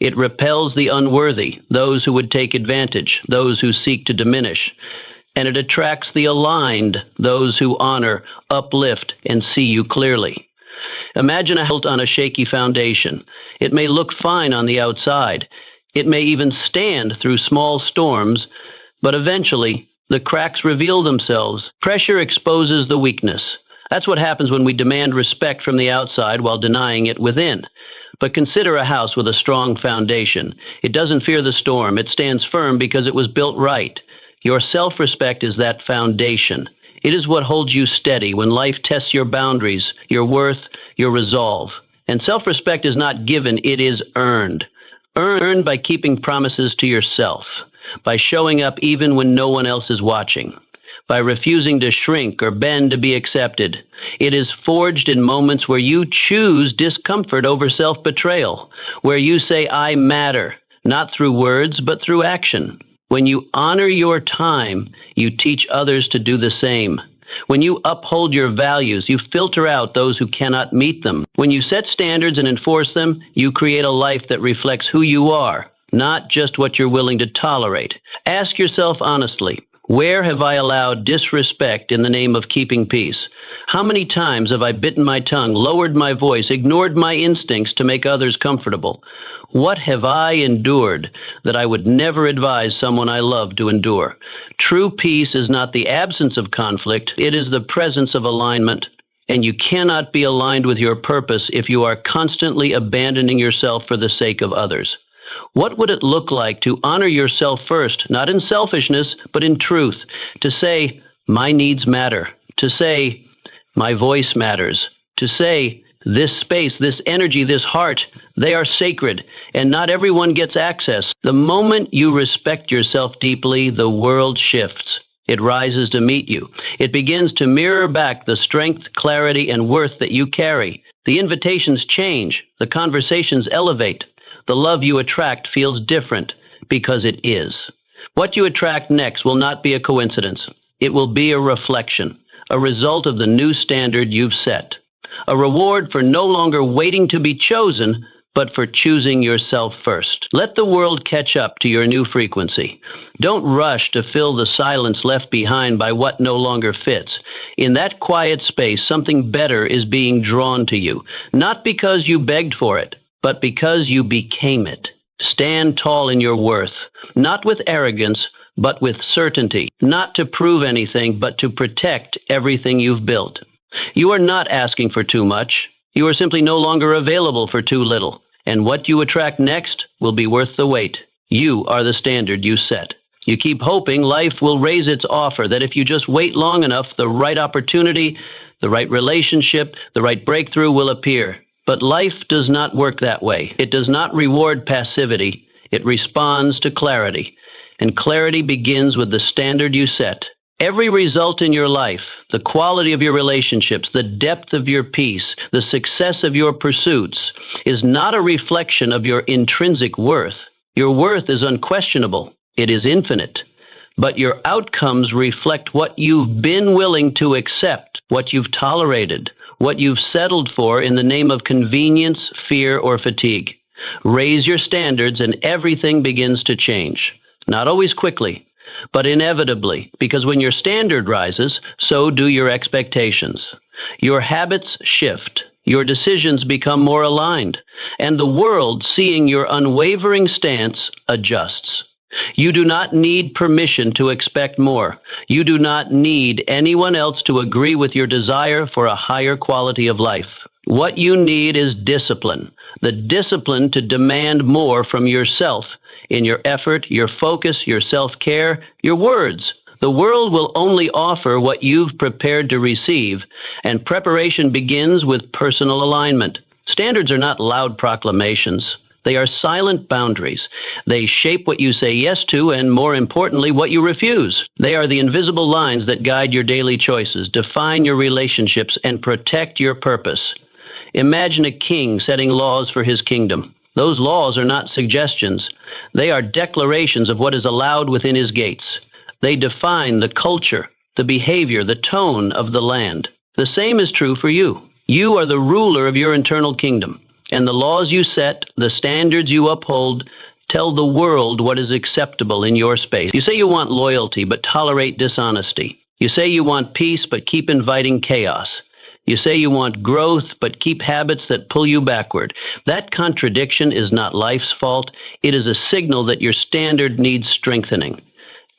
It repels the unworthy, those who would take advantage, those who seek to diminish. And it attracts the aligned, those who honor, uplift, and see you clearly. Imagine a house built on a shaky foundation. It may look fine on the outside. It may even stand through small storms, but eventually the cracks reveal themselves. Pressure exposes the weakness. That's what happens when we demand respect from the outside while denying it within. But consider a house with a strong foundation. It doesn't fear the storm. It stands firm because it was built right. Your self-respect is that foundation. It is what holds you steady when life tests your boundaries, your worth, your resolve. And self-respect is not given, it is earned. Earned by keeping promises to yourself, by showing up even when no one else is watching, by refusing to shrink or bend to be accepted. It is forged in moments where you choose discomfort over self-betrayal, where you say, I matter, not through words, but through action. When you honor your time, you teach others to do the same. When you uphold your values, you filter out those who cannot meet them. When you set standards and enforce them, you create a life that reflects who you are, not just what you're willing to tolerate. Ask yourself honestly, where have I allowed disrespect in the name of keeping peace? How many times have I bitten my tongue, lowered my voice, ignored my instincts to make others comfortable? What have I endured that I would never advise someone I love to endure? True peace is not the absence of conflict, it is the presence of alignment. And you cannot be aligned with your purpose if you are constantly abandoning yourself for the sake of others. What would it look like to honor yourself first, not in selfishness, but in truth? To say, my needs matter. To say, my voice matters. To say, this space, this energy, this heart, they are sacred, and not everyone gets access. The moment you respect yourself deeply, the world shifts. It rises to meet you. It begins to mirror back the strength, clarity, and worth that you carry. The invitations change. The conversations elevate. The love you attract feels different because it is. What you attract next will not be a coincidence. It will be a reflection, a result of the new standard you've set. A reward for no longer waiting to be chosen, but for choosing yourself first. Let the world catch up to your new frequency. Don't rush to fill the silence left behind by what no longer fits. In that quiet space, something better is being drawn to you, not because you begged for it, but because you became it. Stand tall in your worth, not with arrogance, but with certainty, not to prove anything, but to protect everything you've built. You are not asking for too much. You are simply no longer available for too little. And what you attract next will be worth the wait. You are the standard you set. You keep hoping life will raise its offer, that if you just wait long enough, the right opportunity, the right relationship, the right breakthrough will appear. But life does not work that way. It does not reward passivity. It responds to clarity. And clarity begins with the standard you set. Every result in your life, the quality of your relationships, the depth of your peace, the success of your pursuits, is not a reflection of your intrinsic worth. Your worth is unquestionable. It is infinite. But your outcomes reflect what you've been willing to accept, what you've tolerated, what you've settled for in the name of convenience, fear, or fatigue. Raise your standards and everything begins to change. Not always quickly, but inevitably, because when your standard rises, so do your expectations. Your habits shift, your decisions become more aligned, and the world, seeing your unwavering stance, adjusts. You do not need permission to expect more. You do not need anyone else to agree with your desire for a higher quality of life. What you need is discipline, the discipline to demand more from yourself in your effort, your focus, your self-care, your words. The world will only offer what you've prepared to receive, and preparation begins with personal alignment. Standards are not loud proclamations. They are silent boundaries. They shape what you say yes to, and more importantly, what you refuse. They are the invisible lines that guide your daily choices, define your relationships, and protect your purpose. Imagine a king setting laws for his kingdom. Those laws are not suggestions. They are declarations of what is allowed within his gates. They define the culture, the behavior, the tone of the land. The same is true for you. You are the ruler of your internal kingdom. And the laws you set, the standards you uphold, tell the world what is acceptable in your space. You say you want loyalty, but tolerate dishonesty. You say you want peace, but keep inviting chaos. You say you want growth, but keep habits that pull you backward. That contradiction is not life's fault. It is a signal that your standard needs strengthening.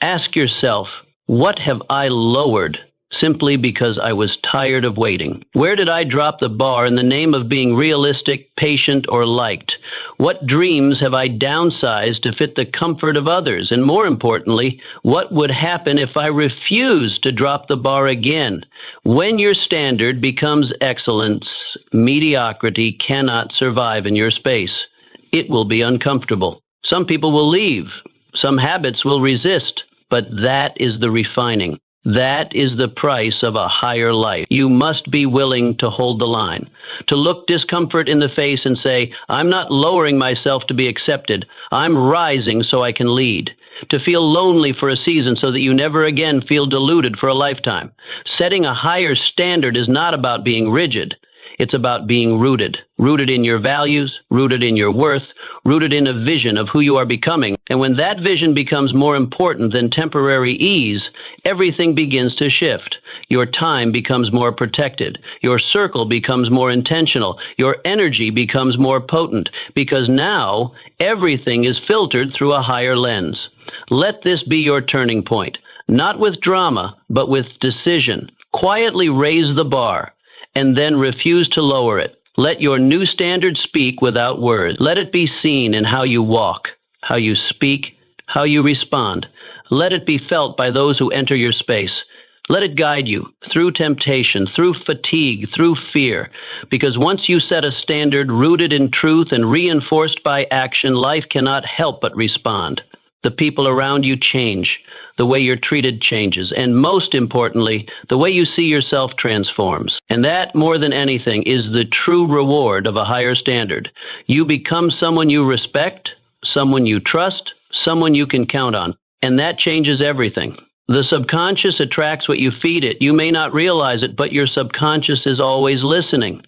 Ask yourself, what have I lowered simply because I was tired of waiting? Where did I drop the bar in the name of being realistic, patient, or liked? What dreams have I downsized to fit the comfort of others? And more importantly, what would happen if I refused to drop the bar again? When your standard becomes excellence, mediocrity cannot survive in your space. It will be uncomfortable. Some people will leave. Some habits will resist. But that is the refining. That is the price of a higher life. You must be willing to hold the line, to look discomfort in the face and say, I'm not lowering myself to be accepted. I'm rising so I can lead. To feel lonely for a season so that you never again feel deluded for a lifetime. Setting a higher standard is not about being rigid. It's about being rooted. Rooted in your values, rooted in your worth, rooted in a vision of who you are becoming. And when that vision becomes more important than temporary ease, everything begins to shift. Your time becomes more protected. Your circle becomes more intentional. Your energy becomes more potent, because now everything is filtered through a higher lens. Let this be your turning point. Not with drama, but with decision. Quietly raise the bar, and then refuse to lower it. Let your new standard speak without words. Let it be seen in how you walk, how you speak, how you respond. Let it be felt by those who enter your space. Let it guide you through temptation, through fatigue, through fear. Because once you set a standard rooted in truth and reinforced by action, life cannot help but respond. The people around you change. The way you're treated changes. And most importantly, the way you see yourself transforms. And that, more than anything, is the true reward of a higher standard. You become someone you respect, someone you trust, someone you can count on. And that changes everything. The subconscious attracts what you feed it. You may not realize it, but your subconscious is always listening.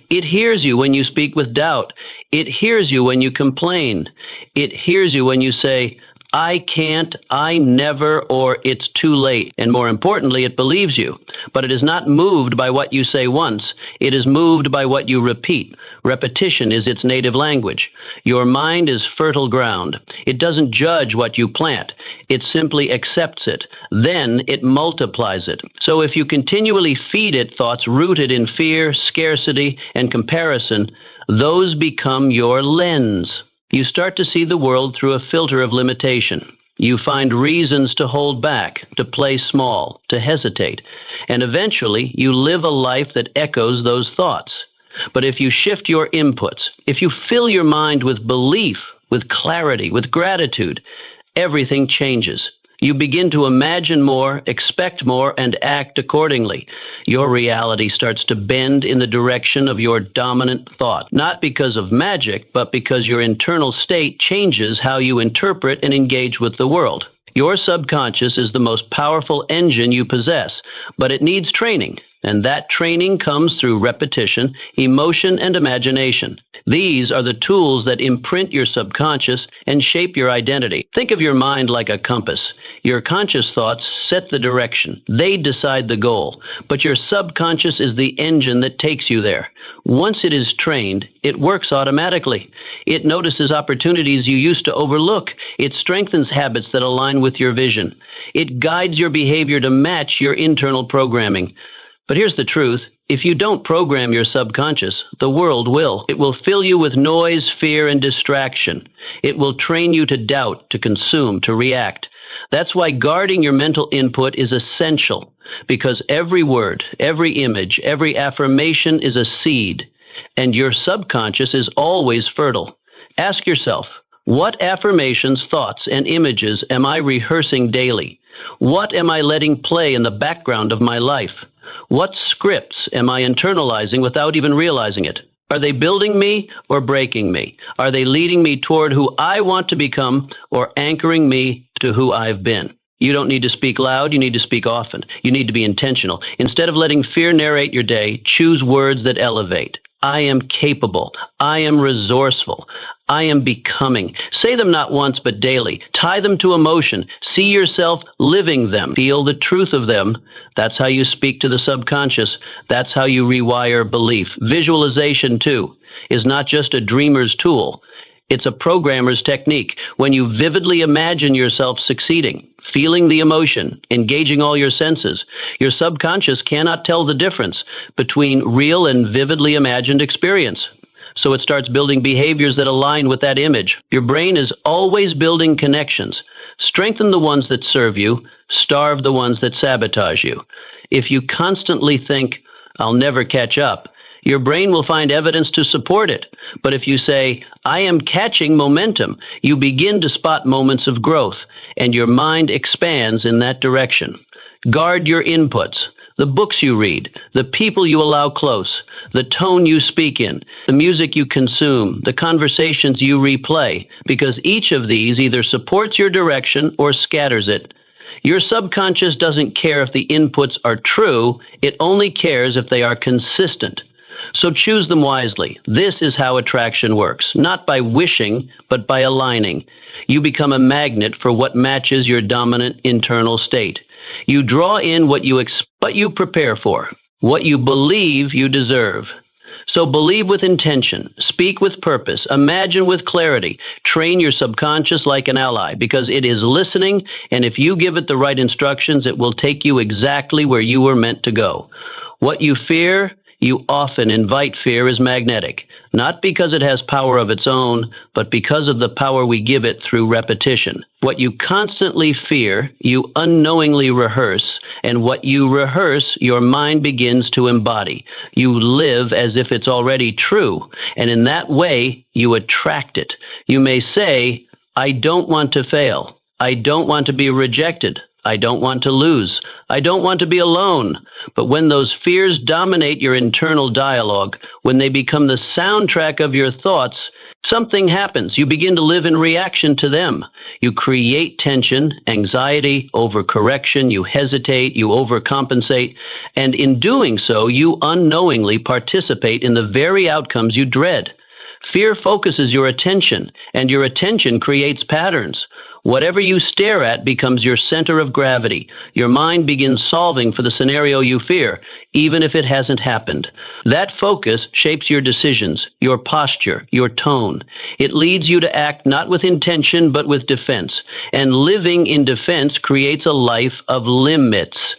It hears you when you speak with doubt. It hears you when you complain. It hears you when you say, I can't, I never, or it's too late. And more importantly, it believes you. But it is not moved by what you say once. It is moved by what you repeat. Repetition is its native language. Your mind is fertile ground. It doesn't judge what you plant. It simply accepts it. Then it multiplies it. So if you continually feed it thoughts rooted in fear, scarcity, and comparison, those become your lens. You start to see the world through a filter of limitation. You find reasons to hold back, to play small, to hesitate. And eventually, you live a life that echoes those thoughts. But if you shift your inputs, if you fill your mind with belief, with clarity, with gratitude, everything changes. You begin to imagine more, expect more, and act accordingly. Your reality starts to bend in the direction of your dominant thought, not because of magic, but because your internal state changes how you interpret and engage with the world. Your subconscious is the most powerful engine you possess, but it needs training, and that training comes through repetition, emotion, and imagination. These are the tools that imprint your subconscious and shape your identity. Think of your mind like a compass. Your conscious thoughts set the direction. They decide the goal. But your subconscious is the engine that takes you there. Once it is trained, it works automatically. It notices opportunities you used to overlook. It strengthens habits that align with your vision. It guides your behavior to match your internal programming. But here's the truth. If you don't program your subconscious, the world will. It will fill you with noise, fear, and distraction. It will train you to doubt, to consume, to react. That's why guarding your mental input is essential, because every word, every image, every affirmation is a seed, and your subconscious is always fertile. Ask yourself, what affirmations, thoughts, and images am I rehearsing daily? What am I letting play in the background of my life? What scripts am I internalizing without even realizing it? Are they building me or breaking me? Are they leading me toward who I want to become or anchoring me to who I've been? You don't need to speak loud, you need to speak often. You need to be intentional. Instead of letting fear narrate your day, choose words that elevate. I am capable. I am resourceful. I am becoming. Say them not once, but daily. Tie them to emotion. See yourself living them. Feel the truth of them. That's how you speak to the subconscious. That's how you rewire belief. Visualization, too, is not just a dreamer's tool. It's a programmer's technique. When you vividly imagine yourself succeeding, feeling the emotion, engaging all your senses, your subconscious cannot tell the difference between real and vividly imagined experience. So it starts building behaviors that align with that image. Your brain is always building connections. Strengthen the ones that serve you, starve the ones that sabotage you. If you constantly think, "I'll never catch up," your brain will find evidence to support it. But if you say, "I am catching momentum," you begin to spot moments of growth, and your mind expands in that direction. Guard your inputs, the books you read, the people you allow close, the tone you speak in, the music you consume, the conversations you replay, because each of these either supports your direction or scatters it. Your subconscious doesn't care if the inputs are true, it only cares if they are consistent. So choose them wisely. This is how attraction works, not by wishing, but by aligning. You become a magnet for what matches your dominant internal state. You draw in what you prepare for, what you believe you deserve. So believe with intention, speak with purpose, imagine with clarity, train your subconscious like an ally, because it is listening, and if you give it the right instructions, it will take you exactly where you were meant to go. What you fear, you often invite. Fear is magnetic, not because it has power of its own, but because of the power we give it through repetition. What you constantly fear, you unknowingly rehearse, and what you rehearse, your mind begins to embody. You live as if it's already true, and in that way, you attract it. You may say, "I don't want to fail. I don't want to be rejected. I don't want to lose. I don't want to be alone." But when those fears dominate your internal dialogue, when they become the soundtrack of your thoughts, something happens. You begin to live in reaction to them. You create tension, anxiety, overcorrection, you hesitate, you overcompensate, and in doing so, you unknowingly participate in the very outcomes you dread. Fear focuses your attention, and your attention creates patterns. Whatever you stare at becomes your center of gravity. Your mind begins solving for the scenario you fear, even if it hasn't happened. That focus shapes your decisions, your posture, your tone. It leads you to act not with intention, but with defense. And living in defense creates a life of limits.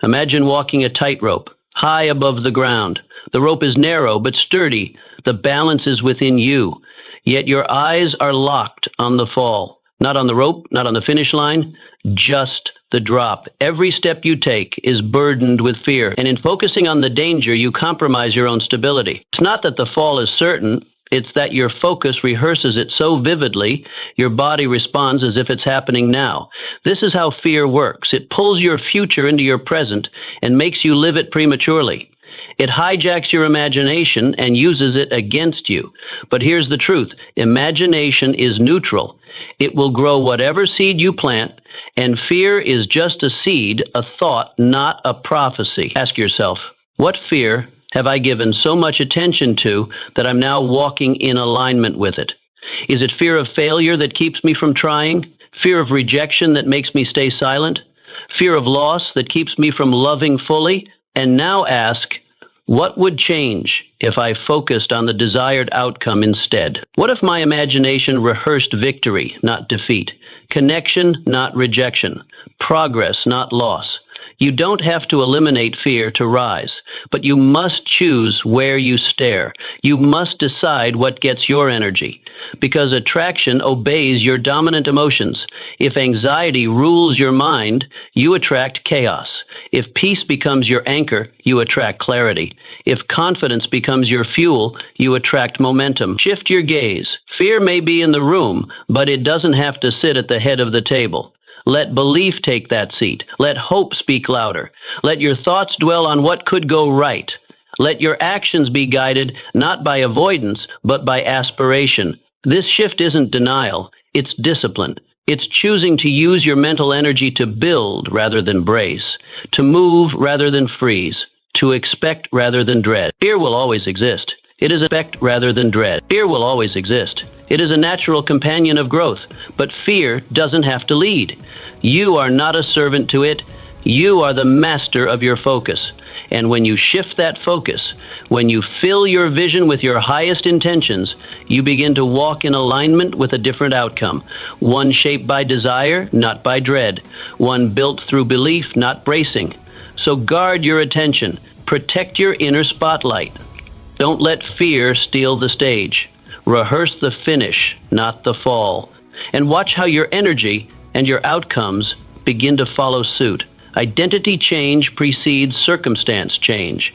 Imagine walking a tightrope, high above the ground. The rope is narrow but sturdy. The balance is within you. Yet your eyes are locked on the fall. Not on the rope, not on the finish line, just the drop. Every step you take is burdened with fear, and in focusing on the danger, you compromise your own stability. It's not that the fall is certain, it's that your focus rehearses it so vividly, your body responds as if it's happening now. This is how fear works. It pulls your future into your present and makes you live it prematurely. It hijacks your imagination and uses it against you. But here's the truth. Imagination is neutral. It will grow whatever seed you plant, and fear is just a seed, a thought, not a prophecy. Ask yourself, what fear have I given so much attention to that I'm now walking in alignment with it? Is it fear of failure that keeps me from trying? Fear of rejection that makes me stay silent? Fear of loss that keeps me from loving fully? And now ask, what would change if I focused on the desired outcome instead? What if my imagination rehearsed victory, not defeat? Connection, not rejection? Progress, not loss? You don't have to eliminate fear to rise, but you must choose where you stare. You must decide what gets your energy, because attraction obeys your dominant emotions. If anxiety rules your mind, you attract chaos. If peace becomes your anchor, you attract clarity. If confidence becomes your fuel, you attract momentum. Shift your gaze. Fear may be in the room, but it doesn't have to sit at the head of the table. Let belief take that seat. Let hope speak louder. Let your thoughts dwell on what could go right. Let your actions be guided not by avoidance, but by aspiration. This shift isn't denial, it's discipline. It's choosing to use your mental energy to build rather than brace, to move rather than freeze, to expect rather than dread. Fear will always exist. It is respect rather than dread. Fear will always exist. It is a natural companion of growth, but fear doesn't have to lead. You are not a servant to it. You are the master of your focus. And when you shift that focus, when you fill your vision with your highest intentions, you begin to walk in alignment with a different outcome. One shaped by desire, not by dread. One built through belief, not bracing. So guard your attention. Protect your inner spotlight. Don't let fear steal the stage. Rehearse the finish, not the fall. And watch how your energy and your outcomes begin to follow suit. Identity change precedes circumstance change.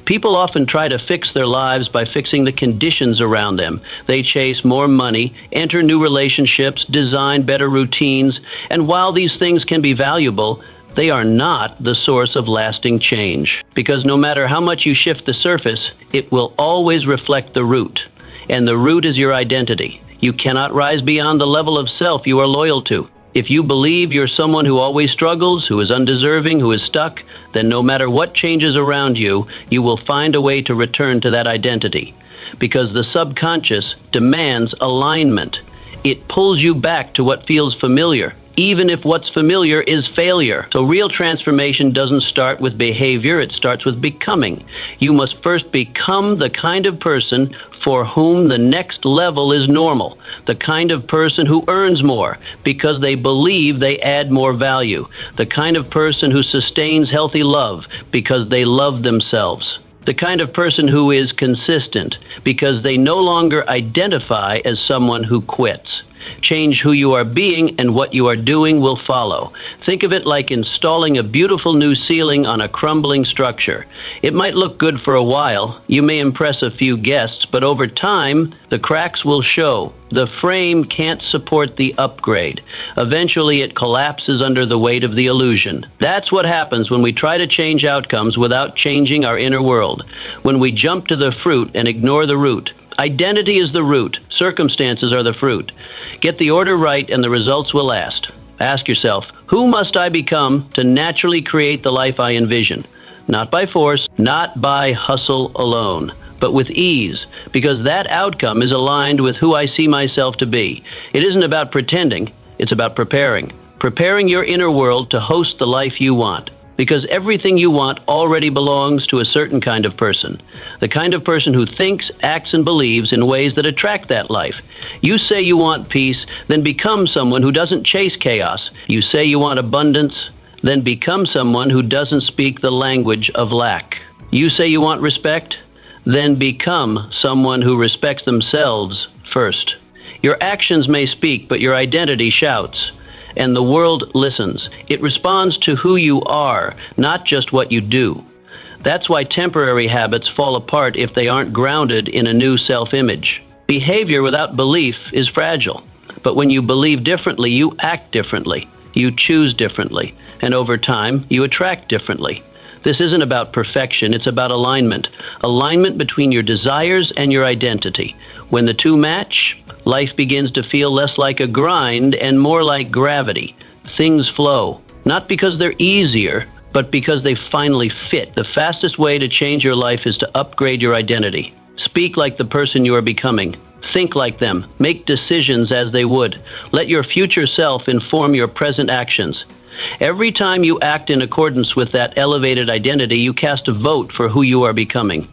People often try to fix their lives by fixing the conditions around them. They chase more money, enter new relationships, design better routines, and while these things can be valuable, they are not the source of lasting change. Because no matter how much you shift the surface, it will always reflect the root. And the root is your identity. You cannot rise beyond the level of self you are loyal to. If you believe you're someone who always struggles, who is undeserving, who is stuck, then no matter what changes around you, you will find a way to return to that identity. Because the subconscious demands alignment. It pulls you back to what feels familiar, even if what's familiar is failure. So real transformation doesn't start with behavior, it starts with becoming. You must first become the kind of person for whom the next level is normal. The kind of person who earns more because they believe they add more value. The kind of person who sustains healthy love because they love themselves. The kind of person who is consistent because they no longer identify as someone who quits. Change who you are being and what you are doing will follow. Think of it like installing a beautiful new ceiling on a crumbling structure. It might look good for a while, you may impress a few guests, but over time, the cracks will show. The frame can't support the upgrade. Eventually, it collapses under the weight of the illusion. That's what happens when we try to change outcomes without changing our inner world. When we jump to the fruit and ignore the root. Identity is the root. Circumstances are the fruit. Get the order right and the results will last. Ask yourself, who must I become to naturally create the life I envision? Not by force, not by hustle alone, but with ease, because that outcome is aligned with who I see myself to be. It isn't about pretending, it's about preparing. Preparing your inner world to host the life you want. Because everything you want already belongs to a certain kind of person. The kind of person who thinks, acts, and believes in ways that attract that life. You say you want peace, then become someone who doesn't chase chaos. You say you want abundance, then become someone who doesn't speak the language of lack. You say you want respect, then become someone who respects themselves first. Your actions may speak, but your identity shouts. And the world listens. It responds to who you are, not just what you do. That's why temporary habits fall apart if they aren't grounded in a new self-image. Behavior without belief is fragile. But when you believe differently, you act differently. You choose differently. And over time, you attract differently. This isn't about perfection, it's about alignment. Alignment between your desires and your identity. When the two match, life begins to feel less like a grind and more like gravity. Things flow, not because they're easier, but because they finally fit. The fastest way to change your life is to upgrade your identity. Speak like the person you are becoming. Think like them. Make decisions as they would. Let your future self inform your present actions. Every time you act in accordance with that elevated identity, you cast a vote for who you are becoming.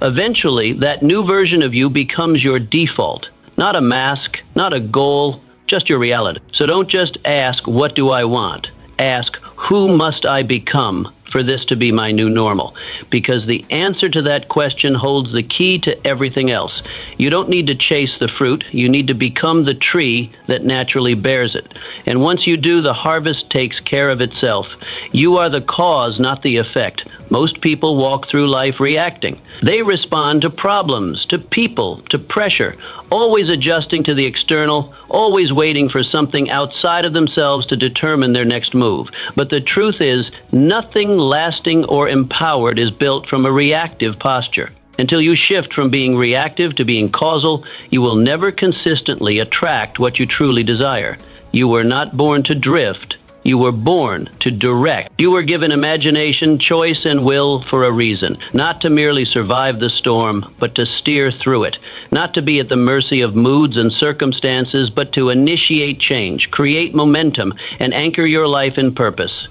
Eventually, that new version of you becomes your default. Not a mask, not a goal, just your reality. So don't just ask, what do I want? Ask, who must I become for this to be my new normal? Because the answer to that question holds the key to everything else. You don't need to chase the fruit. You need to become the tree that naturally bears it. And once you do, the harvest takes care of itself. You are the cause, not the effect. Most people walk through life reacting. They respond to problems, to people, to pressure, always adjusting to the external, always waiting for something outside of themselves to determine their next move. But the truth is, nothing lasting or empowered is built from a reactive posture. Until you shift from being reactive to being causal, you will never consistently attract what you truly desire. You were not born to drift. You were born to direct. You were given imagination, choice, and will for a reason, not to merely survive the storm, but to steer through it, not to be at the mercy of moods and circumstances, but to initiate change, create momentum, and anchor your life in purpose.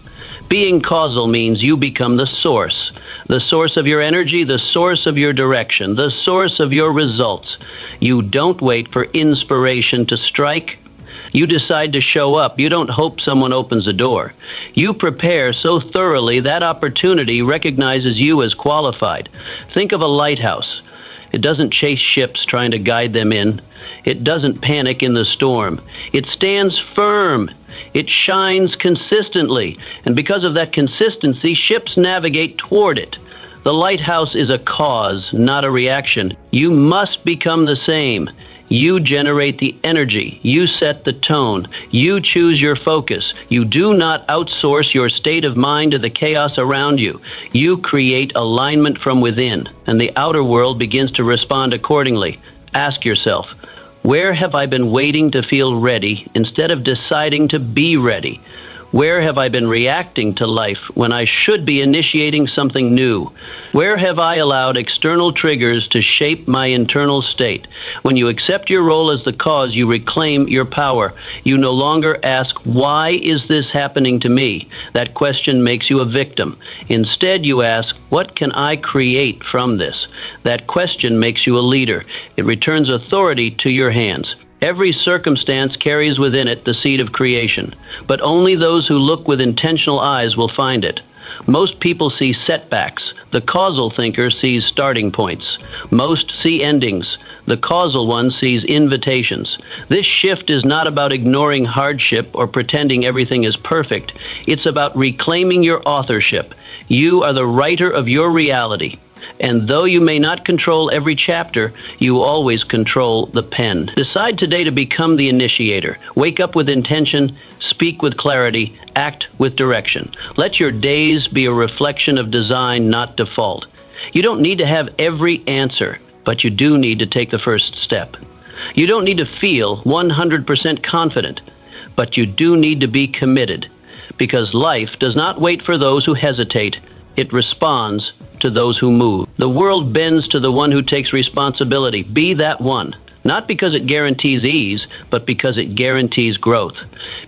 Being causal means you become the source of your energy, the source of your direction, the source of your results. You don't wait for inspiration to strike. You decide to show up. You don't hope someone opens the door. You prepare so thoroughly that opportunity recognizes you as qualified. Think of a lighthouse. It doesn't chase ships trying to guide them in. It doesn't panic in the storm. It stands firm. It shines consistently. And because of that consistency, ships navigate toward it. The lighthouse is a cause, not a reaction. You must become the same. You generate the energy. You set the tone. You choose your focus. You do not outsource your state of mind to the chaos around you. You create alignment from within, and the outer world begins to respond accordingly. Ask yourself, where have I been waiting to feel ready instead of deciding to be ready? Where have I been reacting to life when I should be initiating something new? Where have I allowed external triggers to shape my internal state? When you accept your role as the cause, you reclaim your power. You no longer ask, why is this happening to me? That question makes you a victim. Instead, you ask, what can I create from this? That question makes you a leader. It returns authority to your hands. Every circumstance carries within it the seed of creation, but only those who look with intentional eyes will find it. Most people see setbacks. The causal thinker sees starting points. Most see endings. The causal one sees invitations. This shift is not about ignoring hardship or pretending everything is perfect. It's about reclaiming your authorship. You are the writer of your reality. And though you may not control every chapter, you always control the pen. Decide today to become the initiator. Wake up with intention, speak with clarity, act with direction. Let your days be a reflection of design, not default. You don't need to have every answer, but you do need to take the first step. You don't need to feel 100% confident, but you do need to be committed, because life does not wait for those who hesitate. It responds to those who move. The world bends to the one who takes responsibility. Be that one. Not because it guarantees ease, but because it guarantees growth.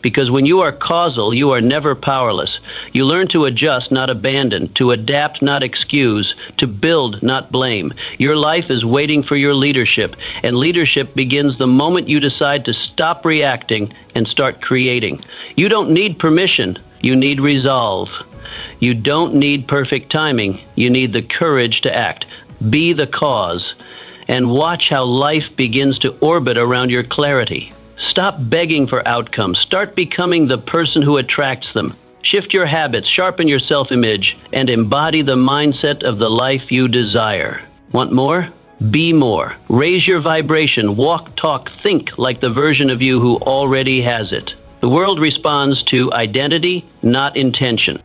Because when you are causal, you are never powerless. You learn to adjust, not abandon, to adapt, not excuse, to build, not blame. Your life is waiting for your leadership, and leadership begins the moment you decide to stop reacting and start creating. You don't need permission, you need resolve. You don't need perfect timing, you need the courage to act. Be the cause, and watch how life begins to orbit around your clarity. Stop begging for outcomes. Start becoming the person who attracts them. Shift your habits, sharpen your self-image, and embody the mindset of the life you desire. Want more? Be more. Raise your vibration. Walk, talk, think like the version of you who already has it. The world responds to identity, not intention.